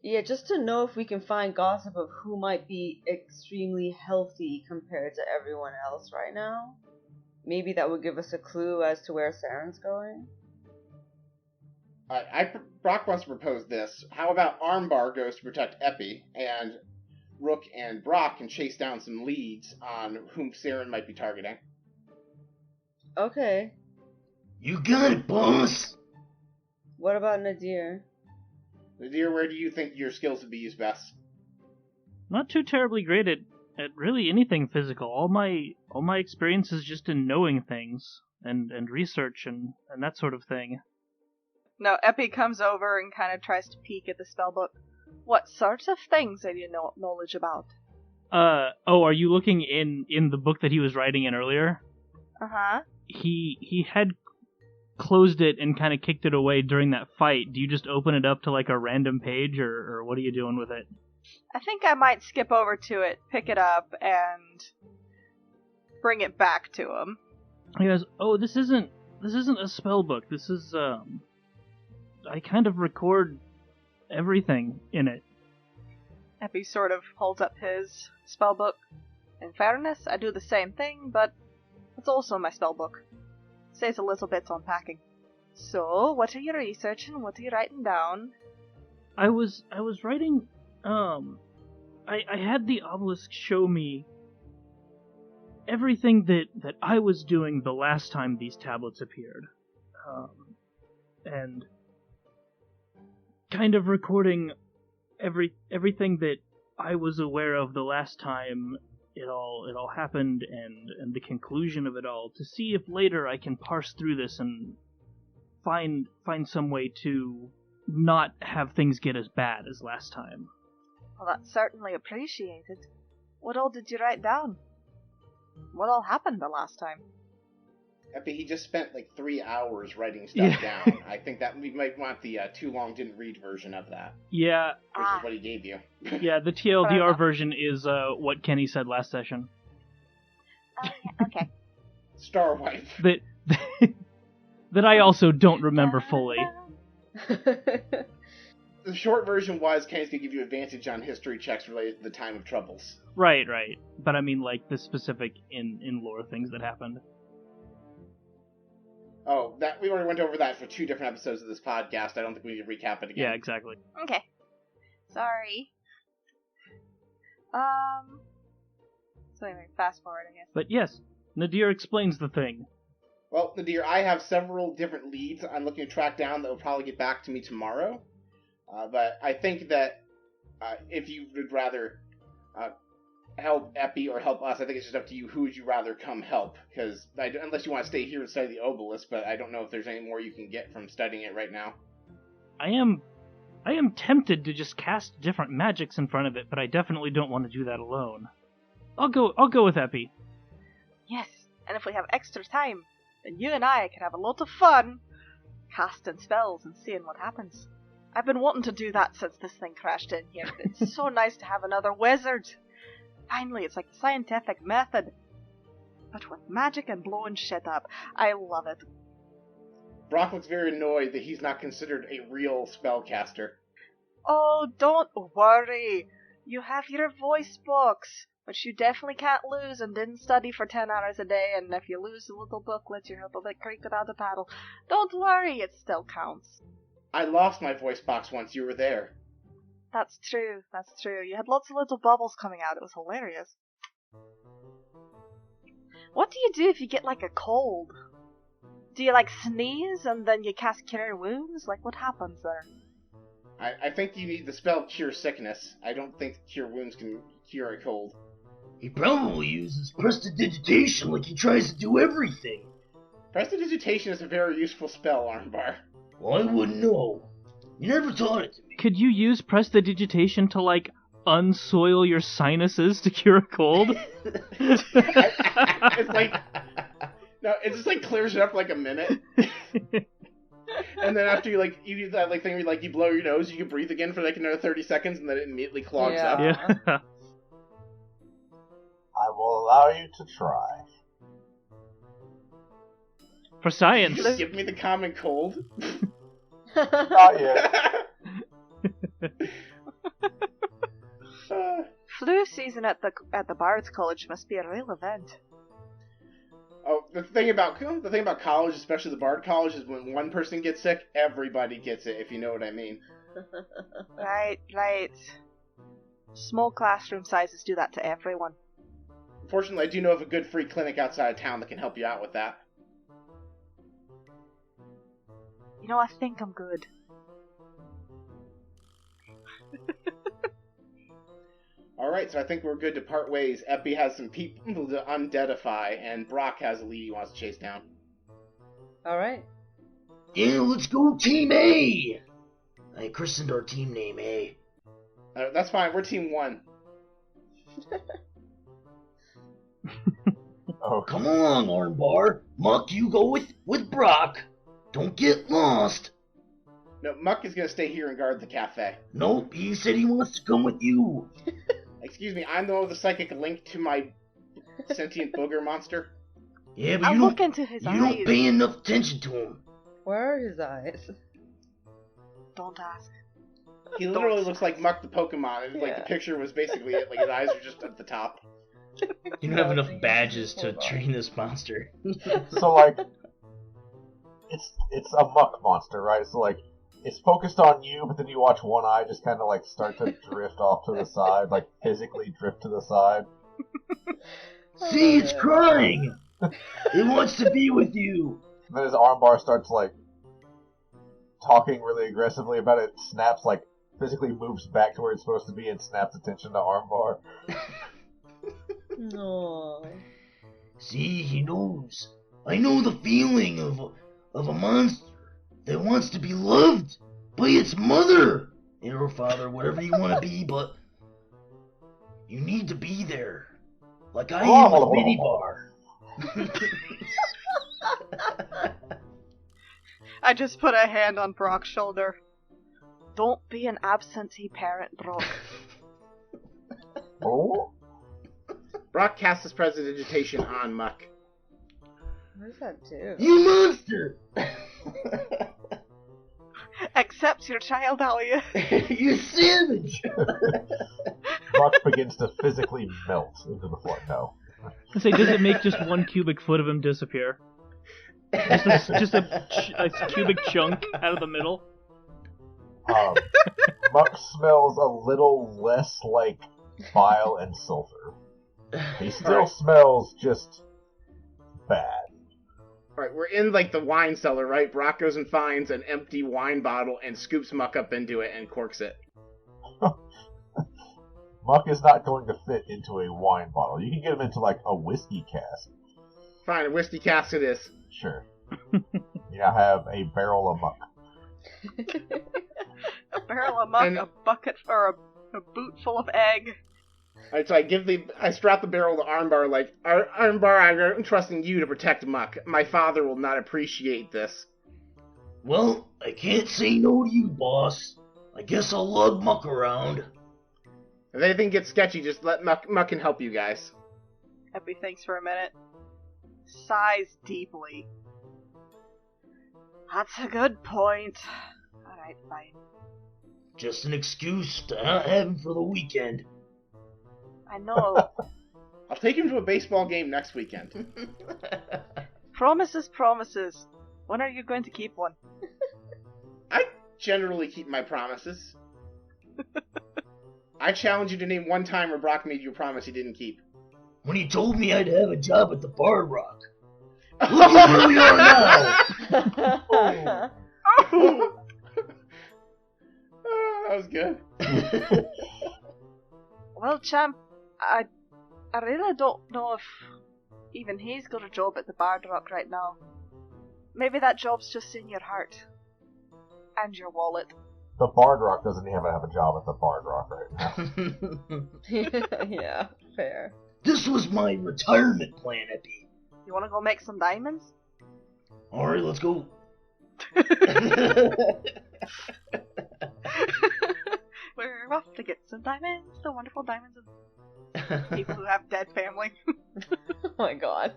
Yeah, just to know if we can find gossip of who might be extremely healthy compared to everyone else right now. Maybe that would give us a clue as to where Saren's going. Brock wants to propose this. How about Armbar goes to protect Epi, and Rook and Brock can chase down some leads on whom Saren might be targeting. Okay. You got it, boss! What about Nadir? Nadir, where do you think your skills would be used best? Not too terribly great at really anything physical. All my experience is just in knowing things and research and that sort of thing. No, Epi comes over and kind of tries to peek at the spellbook. What sorts of things have you knowledge about? Are you looking in the book that he was writing in earlier? Uh-huh. He had closed it and kind of kicked it away during that fight. Do you just open it up to like a random page, or what are you doing with it? I think I might skip over to it, pick it up, and bring it back to him. He goes, "Oh, this isn't a spell book. This is I kind of record everything in it." Epi sort of holds up his spellbook. In fairness, I do the same thing, but it's also my spellbook. Saves a little bit on packing. So, what are you researching? What are you writing down? I was writing. I had the obelisk show me everything that I was doing the last time these tablets appeared, and kind of recording everything that I was aware of the last time it all happened, and the conclusion of it all, to see if later I can parse through this and find some way to not have things get as bad as last time. Well, that's certainly appreciated. What all did you write down? What all happened the last time? Epi, he just spent like 3 hours writing stuff down. I think that we might want the too long didn't read version of that. Yeah. Which is what he gave you. Yeah, the TLDR version is what Kenny said last session. Okay. Star Wife. that I also don't remember fully. The short version was Kenny's going to give you advantage on history checks related to the Time of Troubles. Right. But I mean, like, the specific in lore things that happened. Oh, that we already went over that for 2 different episodes of this podcast. I don't think we need to recap it again. Yeah, exactly. Okay. Sorry. So anyway, fast forward, I guess. But yes, Nadir explains the thing. Well, Nadir, I have several different leads I'm looking to track down that will probably get back to me tomorrow. But I think that if you would rather help Epi or help us, I think it's just up to you. Who would you rather come help? Because unless you want to stay here and study the obelisk, but I don't know if there's any more you can get from studying it right now. I am tempted to just cast different magics in front of it, but I definitely don't want to do that alone. I'll go with Epi. Yes, and if we have extra time, then you and I can have a lot of fun casting spells and seeing what happens. I've been wanting to do that since this thing crashed in here. It's so nice to have another wizard. Finally, it's like the scientific method, but with magic and blowing shit up. I love it. Brock looks very annoyed that he's not considered a real spellcaster. Oh, don't worry. You have your voice books, which you definitely can't lose and didn't study for 10 hours a day, and if you lose the little booklet, you're a little bit creaked about the paddle. Don't worry, it still counts. I lost my voice box once you were there. That's true. You had lots of little bubbles coming out. It was hilarious. What do you do if you get, like, a cold? Do you, like, sneeze and then you cast Cure Wounds? Like, what happens there? I think you need the spell Cure Sickness. I don't think Cure Wounds can cure a cold. He probably uses prestidigitation like he tries to do everything. Prestidigitation is a very useful spell, Armbar. Well, I wouldn't know. You never taught it to me. Could you use prestidigitation to, like, unsoil your sinuses to cure a cold? It's like... No, it just, like, clears it up, like, a minute. And then after you do that, like, thing where, like, you blow your nose, you can breathe again for, like, another 30 seconds, and then it immediately clogs up. Yeah. I will allow you to try. For science. Just give me the common cold. Not yet. Flu season at the Bard's College must be a real event. Oh, the thing about college, especially the Bard College, is when one person gets sick, everybody gets it, if you know what I mean. Right. Small classroom sizes do that to everyone. Fortunately, I do know of a good free clinic outside of town that can help you out with that. You know, I think I'm good. Alright, so I think we're good to part ways. Epi has some people to undeadify, and Brock has a lead he wants to chase down. Alright. Yeah, let's go Team A! I christened our team name A. That's fine, we're Team 1. Oh, Come along, Armbar. Muck, you go with Brock. Don't get lost. No, Muck is going to stay here and guard the cafe. Nope, he said he wants to come with you. Excuse me, I'm the one with the psychic link to my sentient booger monster. Yeah, but I'll you look don't, into his you eyes. don't pay enough attention to him. Where are his eyes? Don't ask. He literally looks like Muck the Pokemon. It's like the Yeah. picture was basically it. Like his eyes are just at the top. You don't have enough badges to train this monster. so like, it's a muck monster, right? So like, it's focused on you, but then you watch one eye just kind of like start to drift off to the side, like physically drift to the side. See, it's crying. It wants to be with you. And then his armbar starts like talking really aggressively about it, snaps, like physically moves back to where it's supposed to be and snaps attention to armbar. No. See, he knows. I know the feeling of a monster that wants to be loved by its mother or father, whatever you want to be, but you need to be there. Like I am with Mini Bar. I just put a hand on Brock's shoulder. Don't be an absentee parent, Brock. Oh? Brock casts his prestidigitation on Muck. What does that do? You monster! Accept your child, Alia. You savage! Buck begins to physically melt into the floor. No. I say, does it make just 1 cubic foot of him disappear? Just a cubic chunk out of the middle? Muck smells a little less like bile and sulfur. He still smells just bad. Alright, we're in, like, the wine cellar, right? Brock goes and finds an empty wine bottle and scoops Muck up into it and corks it. Muck is not going to fit into a wine bottle. You can get him into, like, a whiskey cask. Fine, a whiskey cask it is. Sure. You now have a barrel of Muck. A barrel of muck, And- a bucket, or a boot full of egg. Alright, so I strap the barrel to Armbar, like, Armbar, I'm trusting you to protect Muck. My father will not appreciate this. Well, I can't say no to you, boss. I guess I'll lug Muck around. If anything gets sketchy, just let Muck can help you guys. Eppy thinks for a minute. Sighs deeply. That's a good point. Alright, fine. Just an excuse to not have him for the weekend. I know. I'll take him to a baseball game next weekend. Promises, promises. When are you going to keep one? I generally keep my promises. I challenge you to name one time where Brock made you a promise he didn't keep. When he told me I'd have a job at the Bar Rock. Look at where we are now! Oh, that was good. Well, champ, I really don't know if even he's got a job at the Bard Rock right now. Maybe that job's just in your heart. And your wallet. The Bard Rock doesn't even have a job at the Bard Rock right now. Yeah, fair. This was my retirement plan, Epi. You wanna go make some diamonds? Alright, let's go. We're off to get some diamonds, the wonderful diamonds of people who have dead family. Oh my god.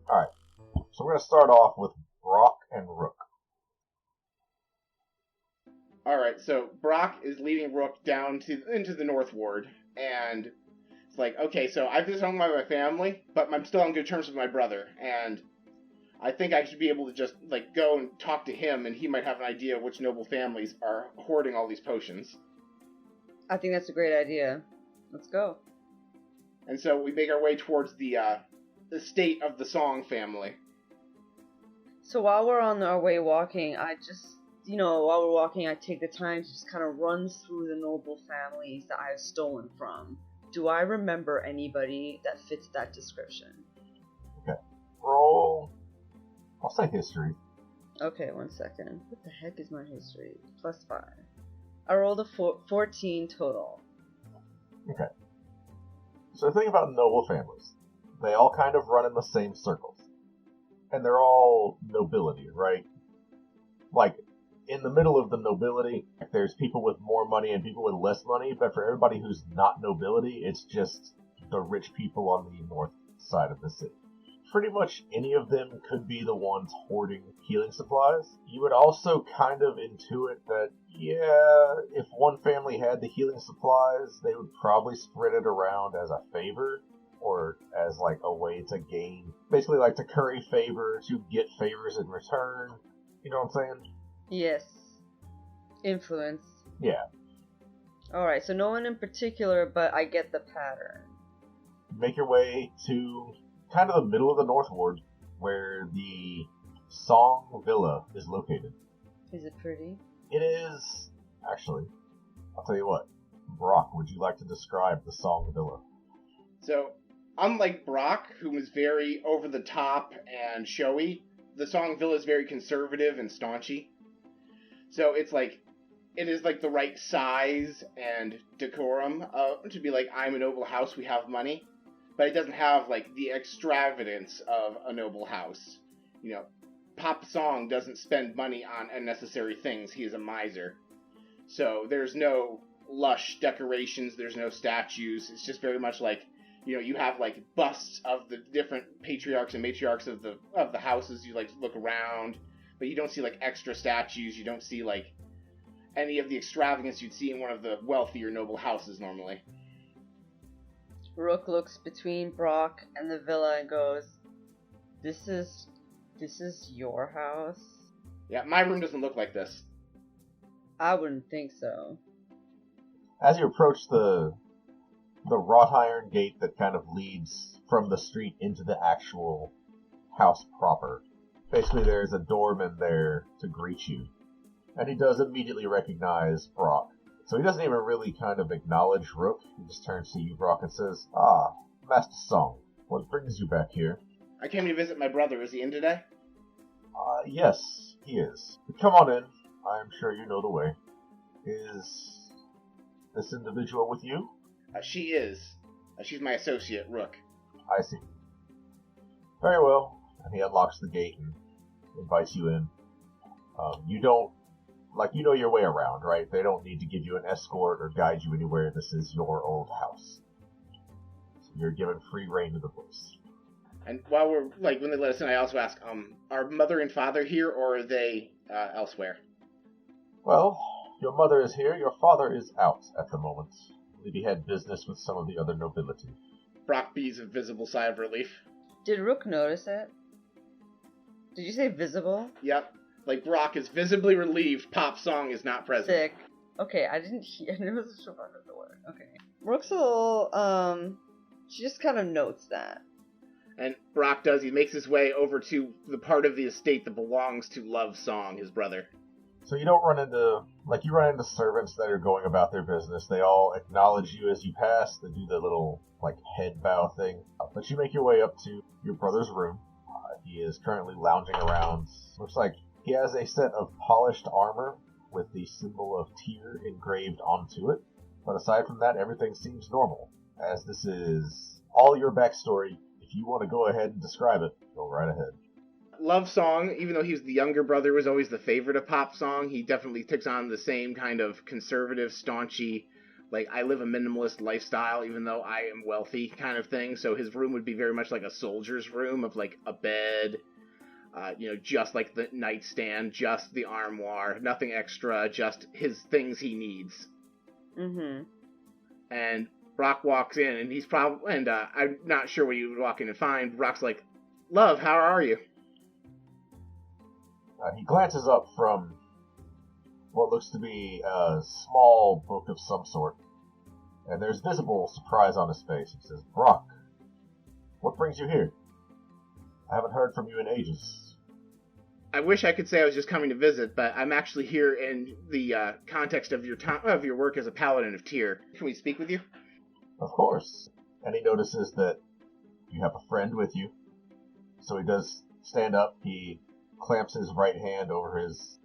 Alright, so we're going to start off with Brock and Rook. Alright, so Brock is leading Rook down into the North Ward, and it's like, okay, so I've disowned my family, but I'm still on good terms with my brother, and I think I should be able to just, like, go and talk to him, and he might have an idea of which noble families are hoarding all these potions. I think that's a great idea. Let's go. And so we make our way towards the estate of the Song family. So while we're on our way walking, I just, while we're walking, I take the time to just kind of run through the noble families that I've stolen from. Do I remember anybody that fits that description? Okay. Roll. I'll say history. Okay, 1 second. What the heck is my history? +5. I rolled a 14 total. Okay. So the thing about noble families, they all kind of run in the same circles. And they're all nobility, right? Like, in the middle of the nobility, there's people with more money and people with less money, but for everybody who's not nobility, it's just the rich people on the north side of the city. Pretty much any of them could be the ones hoarding healing supplies. You would also kind of intuit that, yeah, if one family had the healing supplies, they would probably spread it around as a favor, or as like a way to gain, basically like to curry favor, to get favors in return. You know what I'm saying? Yes. Influence. Yeah. Alright, so no one in particular, but I get the pattern. Make your way to kind of the middle of the North Ward, where the Song Villa is located. Is it pretty? It is, actually. I'll tell you what. Brock, would you like to describe the Song Villa? So, unlike Brock, who is very over-the-top and showy, the Song Villa is very conservative and staunchy. So it's like, it is like the right size and decorum to be like, I'm a noble house, we have money. But it doesn't have, like, the extravagance of a noble house. Papa Song doesn't spend money on unnecessary things. He is a miser. So there's no lush decorations, there's no statues. It's just very much like, You have like busts of the different patriarchs and matriarchs of the houses. You like look around, but you don't see like extra statues. You don't see like any of the extravagance you'd see in one of the wealthier noble houses normally. Rook looks between Brock and the villa and goes, This is your house? Yeah, my room doesn't look like this. I wouldn't think so. As you approach the wrought iron gate that kind of leads from the street into the actual house proper, basically there's a doorman there to greet you. And he does immediately recognize Brock. So he doesn't even really kind of acknowledge Rook. He just turns to you, Brock, and says, "Ah, Master Song, what brings you back here?" I came to visit my brother. Is he in today? Yes, he is. But come on in. I'm sure you know the way. Is this individual with you? She is. She's my associate, Rook. I see. Very well. And he unlocks the gate and invites you in. You don't, you know your way around, right? They don't need to give you an escort or guide you anywhere. This is your old house. So you're given free reign to the place. And while we're, when they let us in, I also ask, are mother and father here, or are they elsewhere? Well, your mother is here. Your father is out at the moment. He had business with some of the other nobility. Brock bees a visible sigh of relief. Did Rook notice it? Did you say visible? Yep. Brock is visibly relieved Pop Song is not present. Sick. Okay, I didn't hear. I wasn't sure if I heard the word. Okay. Rook's a little, she just kind of notes that. And Brock does. He makes his way over to the part of the estate that belongs to Love Song, his brother. So you don't run into, you run into servants that are going about their business. They all acknowledge you as you pass. They do the little, head bow thing. But you make your way up to your brother's room. He is currently lounging around. Looks like he has a set of polished armor with the symbol of Tyr engraved onto it. But aside from that, everything seems normal. As this is all your backstory, if you want to go ahead and describe it, go right ahead. Love Song, even though he was the younger brother, was always the favorite of Pop Song. He definitely takes on the same kind of conservative, staunchy, I live a minimalist lifestyle, even though I am wealthy kind of thing. So his room would be very much like a soldier's room of, a bed, just the nightstand, just the armoire, nothing extra, just his things he needs. Mm-hmm. And Brock walks in, and he's probably, and I'm not sure what you would walk in and find. Brock's like, "Love, how are you?" He glances up from what looks to be a small book of some sort, and there's visible surprise on his face. He says, "Brock, what brings you here? I haven't heard from you in ages." I wish I could say I was just coming to visit, but I'm actually here in the context of your work as a paladin of Tyr. Can we speak with you? Of course. And he notices that you have a friend with you. So he does stand up. He clamps his right hand over his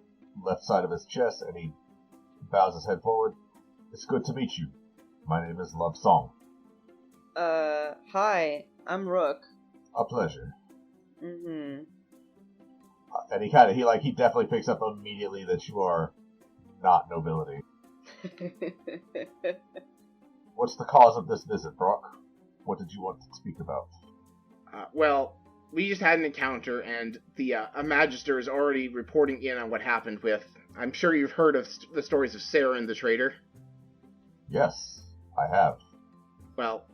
left side of his chest, and he bows his head forward. "It's good to meet you. My name is Love Song." Hi, I'm Rook. "A pleasure." Mm-hmm. And he definitely picks up immediately that you are not nobility. "What's the cause of this visit, Brock? What did you want to speak about?" Well, we just had an encounter, and the a Magister is already reporting in on what happened with... I'm sure you've heard of the stories of Saren the Traitor. "Yes, I have." Well,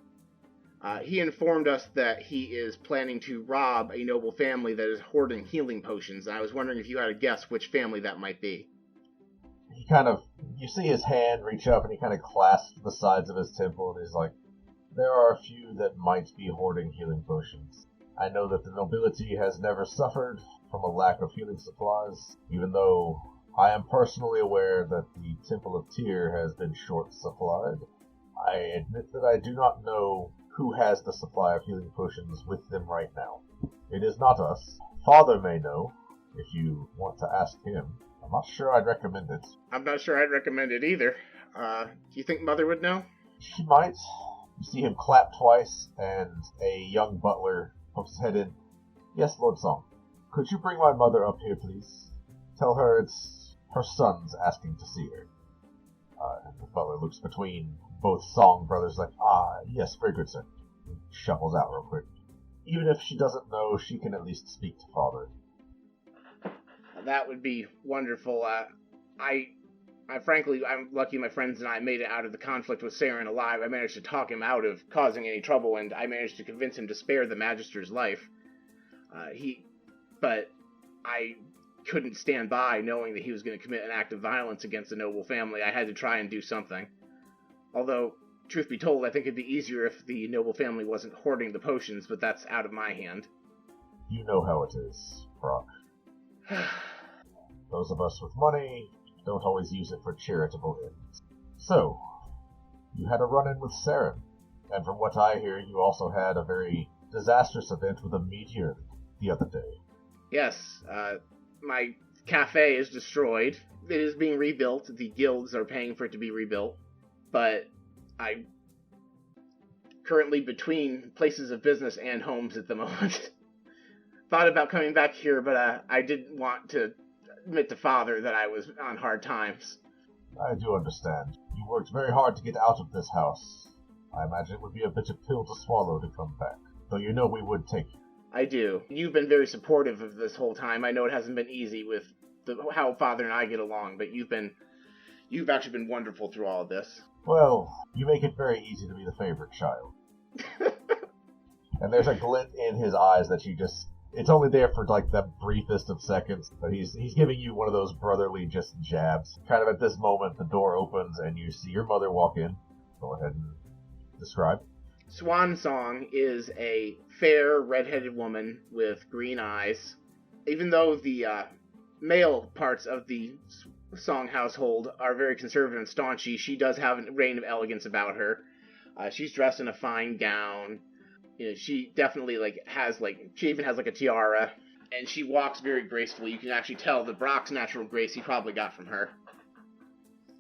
he informed us that he is planning to rob a noble family that is hoarding healing potions, and I was wondering if you had a guess which family that might be. You see his hand reach up, and he kind of clasps the sides of his temple, and he's like, "There are a few that might be hoarding healing potions. I know that the nobility has never suffered from a lack of healing supplies, even though I am personally aware that the Temple of Tyr has been short-supplied. I admit that I do not know who has the supply of healing potions with them right now. It is not us. Father may know, if you want to ask him. I'm not sure I'd recommend it." I'm not sure I'd recommend it either. Do you think Mother would know? "She might." You see him clap twice, and a young butler pokes his head in. "Yes, Lord Song. Could you bring my mother up here, please? Tell her it's her son's asking to see her." And the butler looks between both Song brothers like, "Ah, yes, very good, sir." He shuffles out real quick. Even if she doesn't know, she can at least speak to Father. That would be wonderful. Frankly, I'm lucky my friends and I made it out of the conflict with Saren alive. I managed to talk him out of causing any trouble, and I managed to convince him to spare the Magister's life. But I couldn't stand by knowing that he was going to commit an act of violence against the noble family. I had to try and do something. Although, truth be told, I think it'd be easier if the noble family wasn't hoarding the potions, but that's out of my hand. You know how it is, Brock. Those of us with money don't always use it for charitable ends. So, you had a run-in with Saren, and from what I hear, you also had a very disastrous event with a meteor the other day. Yes, my cafe is destroyed. It is being rebuilt. The guilds are paying for it to be rebuilt. But I'm currently between places of business and homes at the moment. Thought about coming back here, but I didn't want to admit to Father that I was on hard times. I do understand. You worked very hard to get out of this house. I imagine it would be a bitter pill to swallow to come back, though you know we would take you. I do. You've been very supportive of this whole time. I know it hasn't been easy with how Father and I get along, but you've actually been wonderful through all of this. Well, you make it very easy to be the favorite child. And there's a glint in his eyes that it's only there for like the briefest of seconds, but he's giving you one of those brotherly just jabs. Kind of at this moment, the door opens and you see your mother walk in. Go ahead and describe. Swan Song is a fair, red-headed woman with green eyes. Even though the male parts of the Song household are very conservative and staunchy, she does have a reign of elegance about her. She's dressed in a fine gown. You know, she definitely she even has a tiara, and she walks very gracefully. You can actually tell the Brock's natural grace he probably got from her.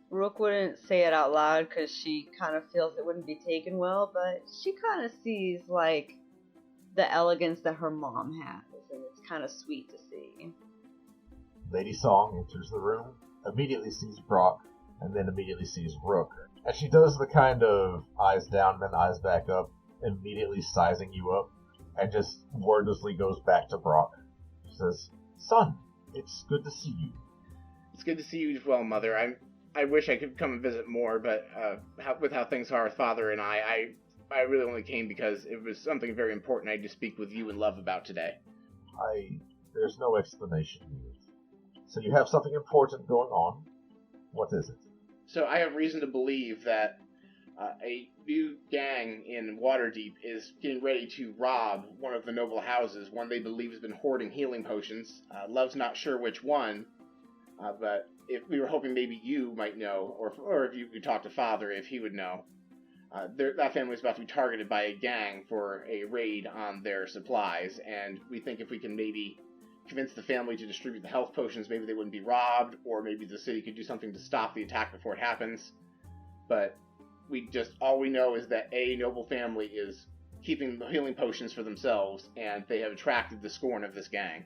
Rook wouldn't say it out loud because she kind of feels it wouldn't be taken well, but she kind of sees the elegance that her mom has, and it's kind of sweet to see. Lady Song enters the room, immediately sees Brock, and then immediately sees Rook. And she does the kind of eyes down, then eyes back up, immediately sizing you up, and just wordlessly goes back to Brock. She says, "Son, it's good to see you." It's good to see you as well, Mother. I wish I could come and visit more, but with how things are with Father and I really only came because it was something very important I had to speak with you and Love about today. There's no explanation needed. So you have something important going on. What is it? So I have reason to believe that a new gang in Waterdeep is getting ready to rob one of the noble houses, one they believe has been hoarding healing potions. Love's not sure which one, but if we were hoping maybe you might know, or if you could talk to Father if he would know. That family is about to be targeted by a gang for a raid on their supplies, and we think if we can maybe convince the family to distribute the health potions, maybe they wouldn't be robbed, or maybe the city could do something to stop the attack before it happens. But all we know is that a noble family is keeping the healing potions for themselves, and they have attracted the scorn of this gang.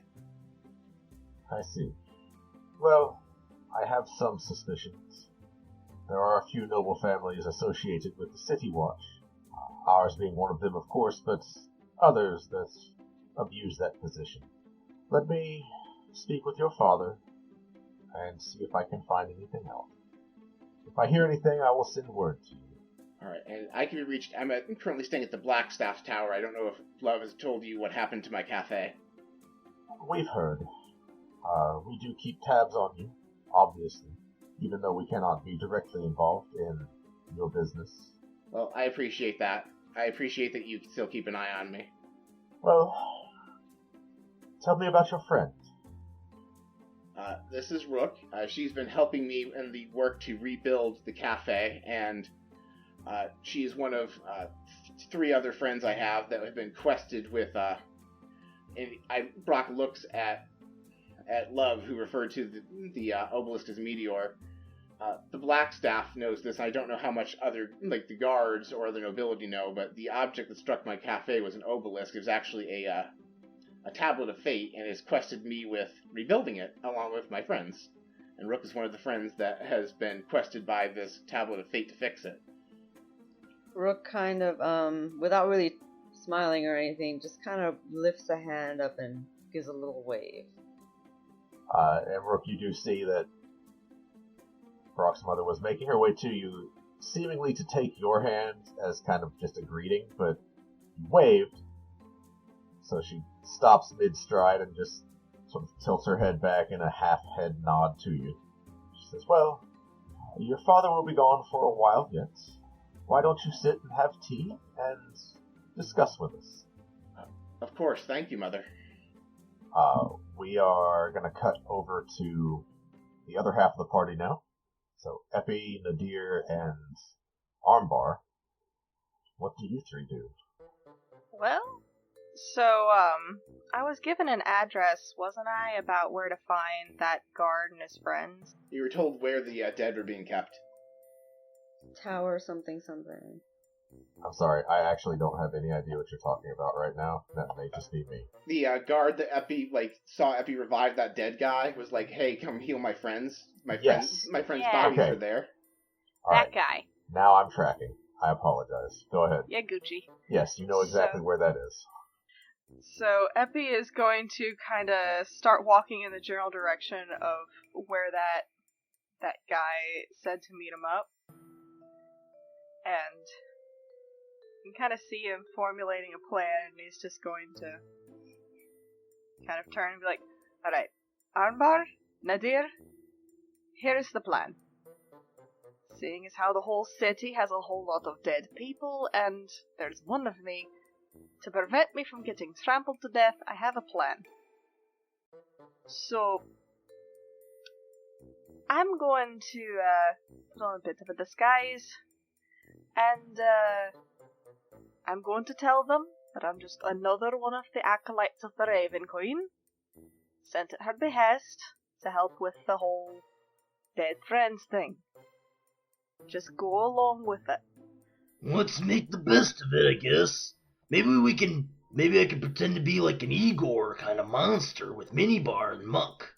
I see. Well, I have some suspicions. There are a few noble families associated with the City Watch, ours being one of them, of course, but others that abuse that position. Let me speak with your father and see if I can find anything else. If I hear anything, I will send word to you. Alright, and I can be reached. I'm currently staying at the Blackstaff Tower. I don't know if Love has told you what happened to my cafe. We've heard. We do keep tabs on you, obviously, even though we cannot be directly involved in your business. Well, I appreciate that. I appreciate that you still keep an eye on me. Well, tell me about your friend. This is Rook. She's been helping me in the work to rebuild the cafe, and she's one of 3 other friends I have that have been quested with. Brock looks at Love, who referred to the obelisk as Meteor. The Blackstaff knows this. I don't know how much other, the guards or other nobility know, but the object that struck my cafe was an obelisk. It was actually a tablet of fate, and has quested me with rebuilding it, along with my friends. And Rook is one of the friends that has been quested by this tablet of fate to fix it. Rook kind of, without really smiling or anything, just kind of lifts a hand up and gives a little wave. And Rook, you do see that Brock's mother was making her way to you, seemingly to take your hand as kind of just a greeting, but you waved, so she stops mid-stride and just sort of tilts her head back in a half-head nod to you. She says, well, your father will be gone for a while yet. Why don't you sit and have tea and discuss with us? Of course, thank you, Mother. We are going to cut over to the other half of the party now. So, Epi, Nadir, and Armbar. What do you three do? Well, so, I was given an address, wasn't I, about where to find that guard and his friends? You were told where the dead were being kept. Tower something something. I'm sorry, I actually don't have any idea what you're talking about right now. That may just be me. The guard that Epi, saw Epi revive that dead guy was like, hey, come heal my friends. My friends' bodies Okay. are there. All That right, guy. now I'm tracking. I apologize. Go ahead. Yeah, Gucci. Yes, you know exactly where that is. So Epi is going to kind of start walking in the general direction of where that guy said to meet him up. And you can kind of see him formulating a plan, and he's just going to kind of turn and be like, alright, Armbar, Nadir, here's the plan. Seeing as how the whole city has a whole lot of dead people, and there's one of me, to prevent me from getting trampled to death, I have a plan. So, I'm going to put on a bit of a disguise, and I'm going to tell them that I'm just another one of the acolytes of the Raven Queen, sent at her behest to help with the whole dead friends thing. Just go along with it. Let's make the best of it, I guess. Maybe I can pretend to be like an Igor kind of monster with Minibar and Muck.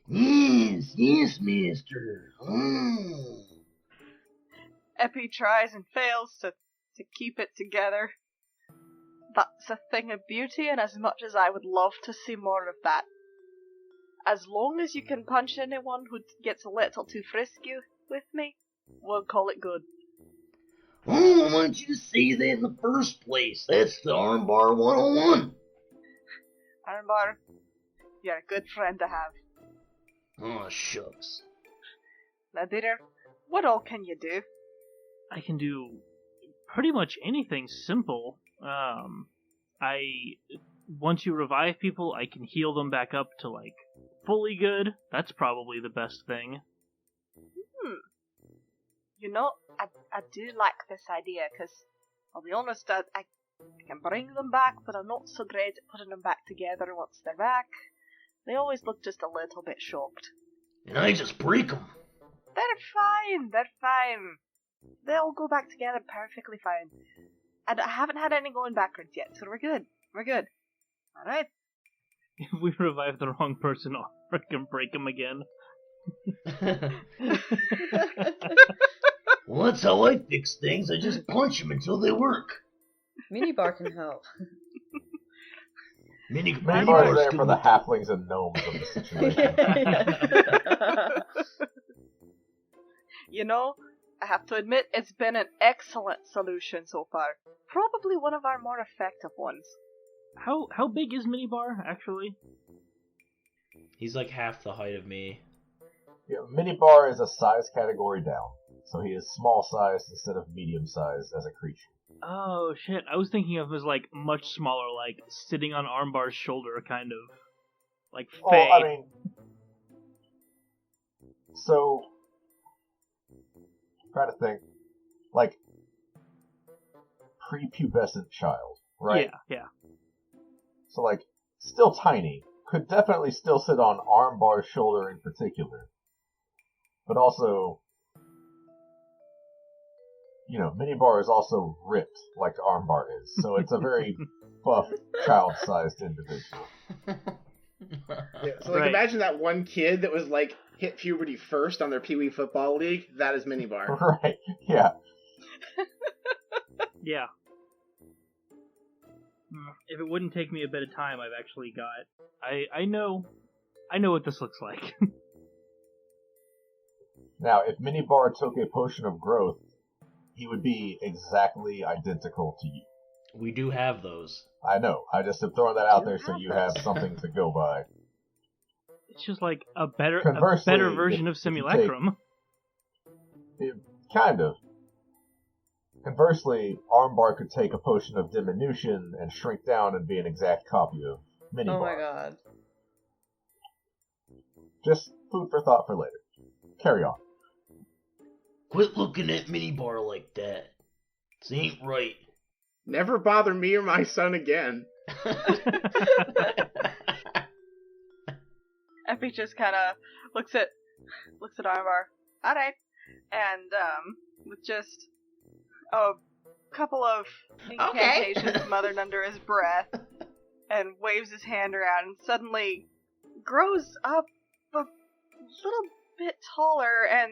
Yes, master. Oh. Epi tries and fails to keep it together. That's a thing of beauty, and as much as I would love to see more of that. As long as you can punch anyone who gets a little too frisky with me, we'll call it good. Oh, I want you to say that in the first place. That's the Armbar 101. Armbar, you're a good friend to have. Oh, shucks. Nadir, what all can you do? I can do pretty much anything simple. Once you revive people, I can heal them back up to, fully good. That's probably the best thing. You know, I do like this idea, because, I'll be honest, I can bring them back, but I'm not so great at putting them back together once they're back. They always look just a little bit shocked. And I just break them. They're fine. They'll go back together perfectly fine. And I haven't had any going backwards yet, so we're good. Alright. If we revive the wrong person, I'll frickin' break him again. Well, that's how I fix things. I just punch them until they work. Minibar can help. Minibar is there for the halflings and gnomes of the situation. You know, I have to admit, it's been an excellent solution so far. Probably one of our more effective ones. How big is Minibar, actually? He's like half the height of me. Yeah, Minibar is a size category down, so he is small sized instead of medium sized as a creature. Oh shit, I was thinking of him as much smaller, sitting on Armbar's shoulder, kind of. Like Faye. Well, I mean, so, I'm trying to think, prepubescent child, right? Yeah. So, still tiny, could definitely still sit on Armbar's shoulder in particular. But also, Minibar is also ripped like Armbar is, so it's a very buff, child-sized individual. Yeah, so imagine that one kid that was hit puberty first on their Pee Wee Football League. That is Minibar. Right, yeah. Yeah. If it wouldn't take me a bit of time, I've actually got... I know what this looks like. Now, if Minibar took a potion of growth, he would be exactly identical to you. We do have those. I know. I just am throwing that out there so you have something to go by. It's just like a better Conversely, version of Simulacrum. Kind of. Conversely, Armbar could take a potion of diminution and shrink down and be an exact copy of Minibar. Oh my god. Just food for thought for later. Carry on. Quit looking at Minibar like that. This ain't right. Never bother me or my son again. Epi just kind of looks at Armbar. All right, and with just a couple of incantations muttered under his breath, and waves his hand around, and suddenly grows up a little bit taller, and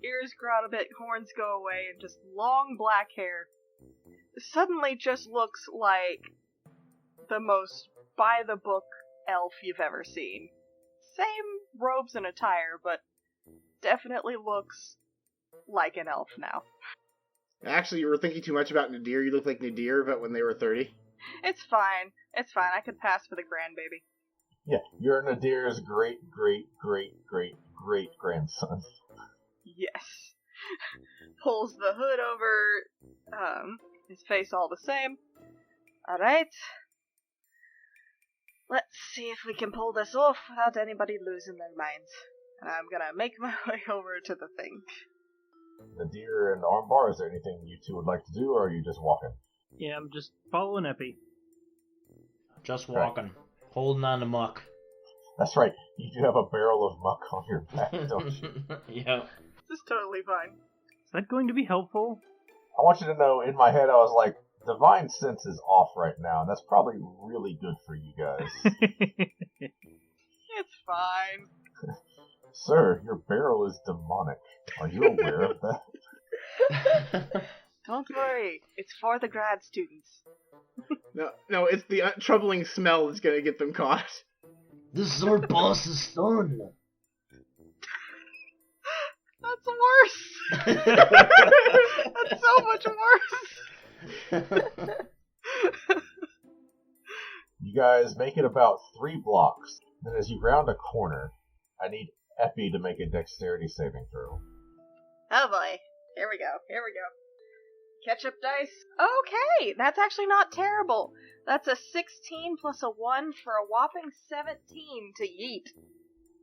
ears grow out a bit, horns go away, and just long black hair. Suddenly just looks like the most by-the-book elf you've ever seen. Same robes and attire, but definitely looks like an elf now. Actually, you were thinking too much about Nadir. You look like Nadir, but when they were 30. It's fine. I could pass for the grandbaby. Yeah, you're Nadir's great-great-great-great-great-grandson. Yes. Pulls the hood over, his face all the same. Alright. Let's see if we can pull this off without anybody losing their minds. And I'm gonna make my way over to the thing. Nadir and Armbar, is there anything you two would like to do, or are you just walking? Yeah, I'm just following Epi. Just walking. Holding on to muck. That's right, you do have a barrel of muck on your back, don't you? Yeah. This is totally fine. Is that going to be helpful? I want you to know, in my head I was like, Divine Sense is off right now, and that's probably really good for you guys. It's fine. Sir, your barrel is demonic. Are you aware of that? Don't worry, it's for the grad students. No, it's the troubling smell that's gonna get them caught. This is our boss's son. That's worse. That's so much worse. You guys make it about 3 blocks. Then as you round a corner, I need Epi to make a dexterity saving throw. Oh boy. Here we go. Ketchup dice. Okay, that's actually not terrible. That's a 16 plus a 1 for a whopping 17 to yeet.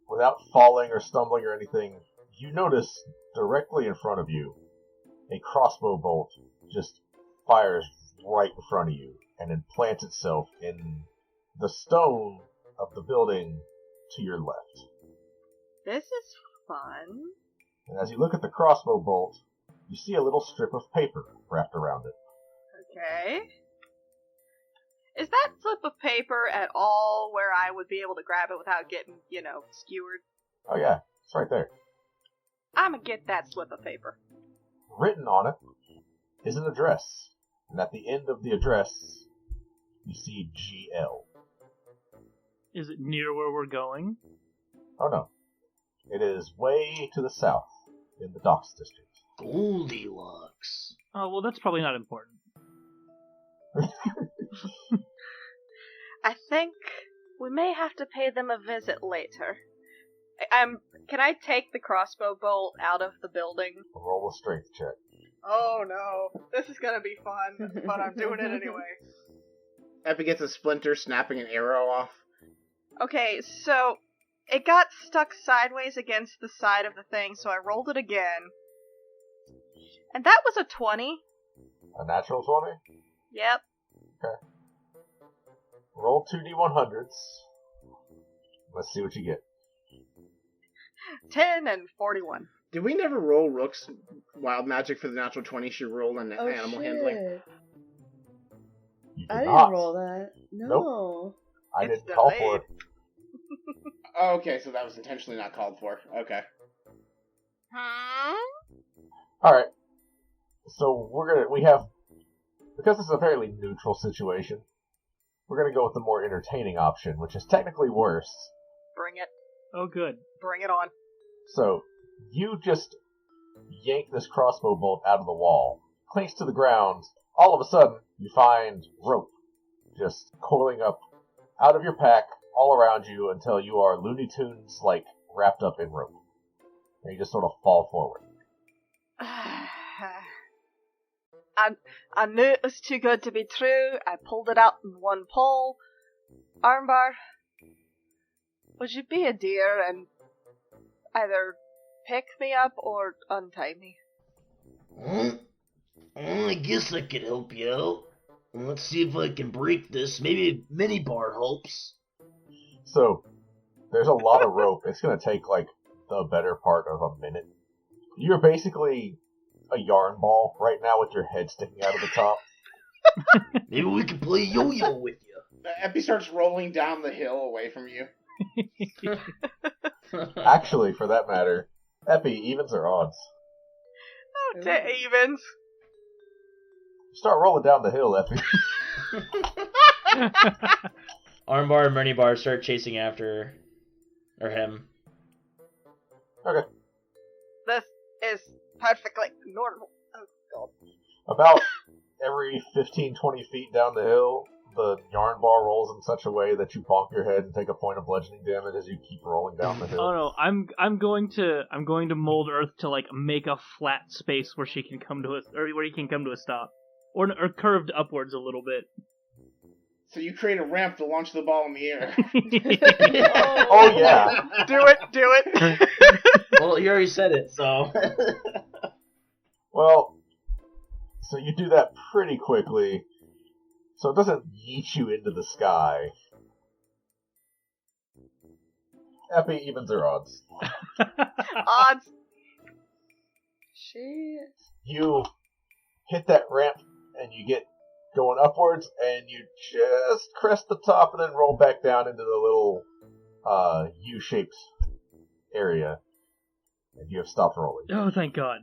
Without falling or stumbling or anything, you notice directly in front of you, a crossbow bolt just fires right in front of you and implants itself in the stone of the building to your left. This is fun. And as you look at the crossbow bolt, you see a little strip of paper wrapped around it. Okay. Is that slip of paper at all where I would be able to grab it without getting, skewered? Oh yeah, it's right there. I'm gonna get that slip of paper. Written on it is an address, and at the end of the address, you see GL. Is it near where we're going? Oh no. It is way to the south, in the Docks District. Goldilocks. Oh, well, that's probably not important. I think we may have to pay them a visit later. Can I take the crossbow bolt out of the building? Roll a strength check. Oh no, this is gonna be fun, but I'm doing it anyway. Epi gets a splinter, snapping an arrow off. Okay, so it got stuck sideways against the side of the thing, so I rolled it again. And that was a 20. A natural 20? Yep. Okay. Roll 2d100s. Let's see what you get. 10 and 41. Did we never roll Rook's wild magic for the natural 20 she rolled on animal handling? You did I not. didn't roll that. No. Nope. I It's didn't call for it. Oh, okay, so that was intentionally not called for. Okay. Alright. So we have, because it's a fairly neutral situation, we're going to go with the more entertaining option, which is technically worse. Bring it. Oh, good. Bring it on. So, you just yank this crossbow bolt out of the wall, clinks to the ground. All of a sudden, you find rope just coiling up out of your pack all around you until you are Looney Tunes, wrapped up in rope. And you just sort of fall forward. I knew it was too good to be true. I pulled it out in one pull. Armbar, would you be a dear and either pick me up or untie me? Well, I guess I could help you out. Let's see if I can break this. Maybe a mini bar helps. So, there's a lot of rope. It's going to take, the better part of a minute. You're basically a yarn ball right now with your head sticking out of the top. Maybe we can play yo-yo with you. Epi starts rolling down the hill away from you. Actually, for that matter, Epi, evens or odds? Oh, to evens. Start rolling down the hill, Epi. Armbar and Minibar start chasing after him. Okay. This is perfectly normal. Oh, God. About every 15-20 feet down the hill, the yarn bar rolls in such a way that you bonk your head and take a point of bludgeoning damage as you keep rolling down the hill. Oh no, I'm going to mold Earth to make a flat space where she can come to or where he can come to a stop, or curved upwards a little bit. So you create a ramp to launch the ball in the air. Oh yeah. Do it. Well, you already said it, so. Well, so you do that pretty quickly, so it doesn't yeet you into the sky. Epi, evens or odds? Odds. Shit. You hit that ramp and you get going upwards, and you just crest the top and then roll back down into the little U-shaped area. And you have stopped rolling. Oh, thank God.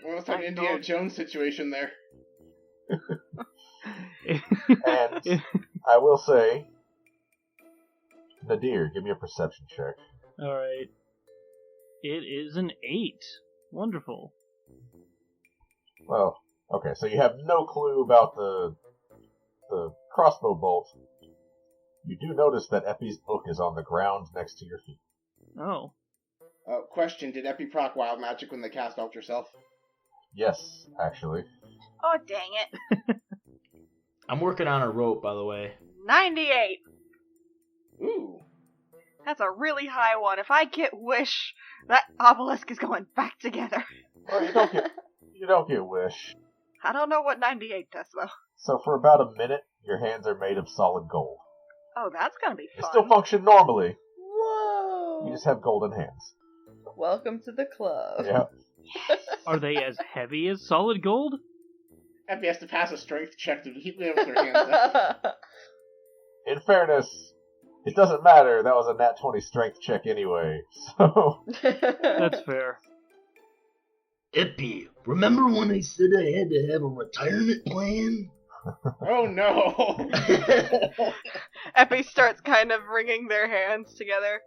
Almost like an Indiana Jones situation there. And I will say, Nadir, give me a perception check. Alright. It is an 8. Wonderful. Well, okay, so you have no clue about the crossbow bolt. You do notice that Epi's book is on the ground next to your feet. Oh. Question, did Epi proc Wild Magic when they cast Alter Self? Yes, actually. Oh, dang it. I'm working on a rope, by the way. 98. Ooh. That's a really high one. If I get wish, that obelisk is going back together. Well, you don't get wish. I don't know what 98 does, though. So for about a minute, your hands are made of solid gold. Oh, that's gonna be They fun. still function normally. Whoa. You just have golden hands. Welcome to the club. Yeah. Are they as heavy as solid gold? Epi has to pass a strength check to keep them with their hands up. In fairness, it doesn't matter. That was a nat 20 strength check anyway. So That's fair. Epi, remember when I said I had to have a retirement plan? Oh no! Epi starts kind of wringing their hands together.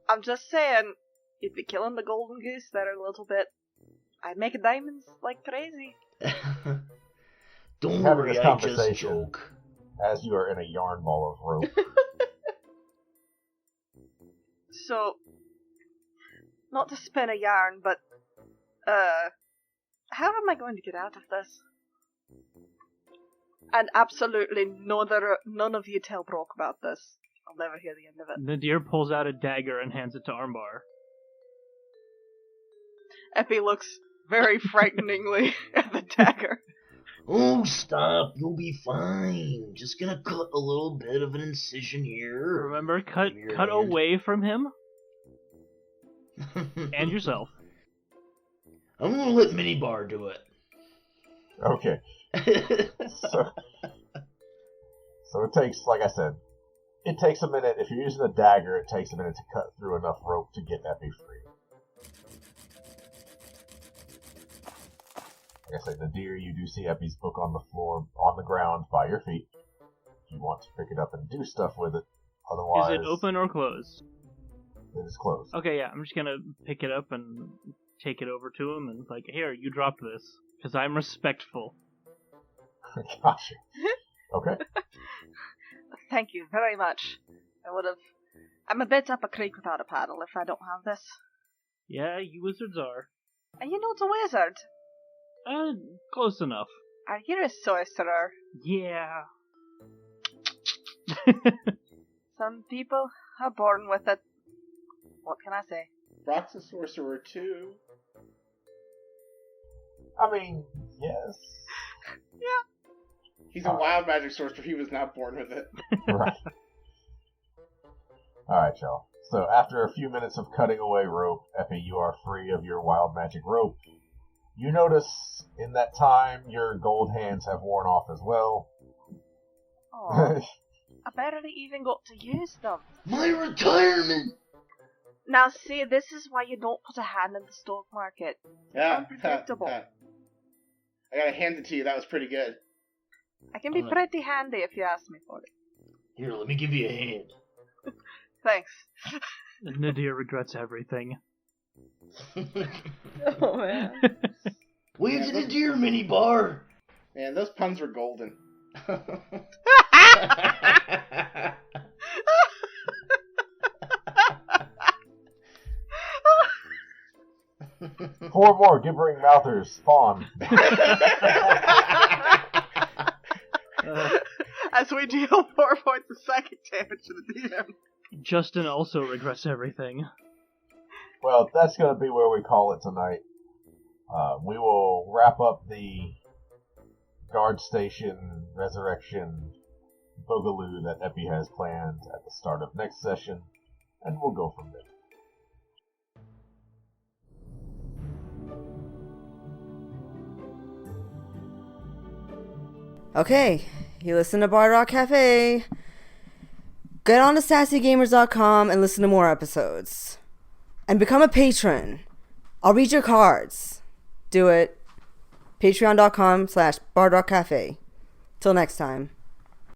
I'm just saying, you'd be killing the golden goose there a little bit. I'd make diamonds like crazy. Don't Having worry, this I just conversation. joke. as you are in a yarn ball of rope. So, not to spin a yarn, but, how am I going to get out of this? And absolutely none of you tell Brock about this. I'll never hear the end of it. Nadir pulls out a dagger and hands it to Armbar. Epi looks very frighteningly at the dagger. Oh, stop. You'll be fine. Just gonna cut a little bit of an incision here. Remember, cut Your hand. away from him and yourself. I'm gonna let Minibar do it. Okay. So it takes, like I said, it takes a minute. If you're using a dagger, it takes a minute to cut through enough rope to get Epi free. Like I I say Nadir, you do see Epi's book on the floor, on the ground by your feet. If you want to pick it up and do stuff with it. Otherwise, Is it open or closed? It is closed. Okay, yeah, I'm just gonna pick it up and take it over to him and like, here, you dropped this. Because I'm respectful. Gotcha. Okay. Thank you very much. I'm a bit up a creek without a paddle if I don't have this. Yeah, you wizards are. And you're not a wizard. Close enough. Are you a sorcerer? Yeah. Some people are born with it. What can I say? Brock's a sorcerer too. I mean, yes. Yeah. He's a wild magic sorcerer. He was not born with it. Right. Alright, y'all. So after a few minutes of cutting away rope, Epi, you are free of your wild magic rope. You notice in that time your gold hands have worn off as well. Oh, I barely even got to use them. My retirement! Now see, this is why you don't put a hand in the stock market. Yeah. Unpredictable. I gotta hand it to you. That was pretty good. I can be pretty handy if you ask me for it. Here, let me give you a hand. Thanks. Nadir regrets everything. Oh man. Wave to the deer mini bar. Man, those puns were golden. 4 more gibbering mouthers spawn. As we deal 4 points of psychic damage to the DM. Justin also regrets everything. Well, that's going to be where we call it tonight. We will wrap up the guard station resurrection boogaloo that Epi has planned at the start of next session, and we'll go from there. Okay, you listen to Bard Rock Cafe. Get on to sassygamers.com and listen to more episodes. And become a patron. I'll read your cards. Do it. Patreon.com/BardRockCafe. Till next time.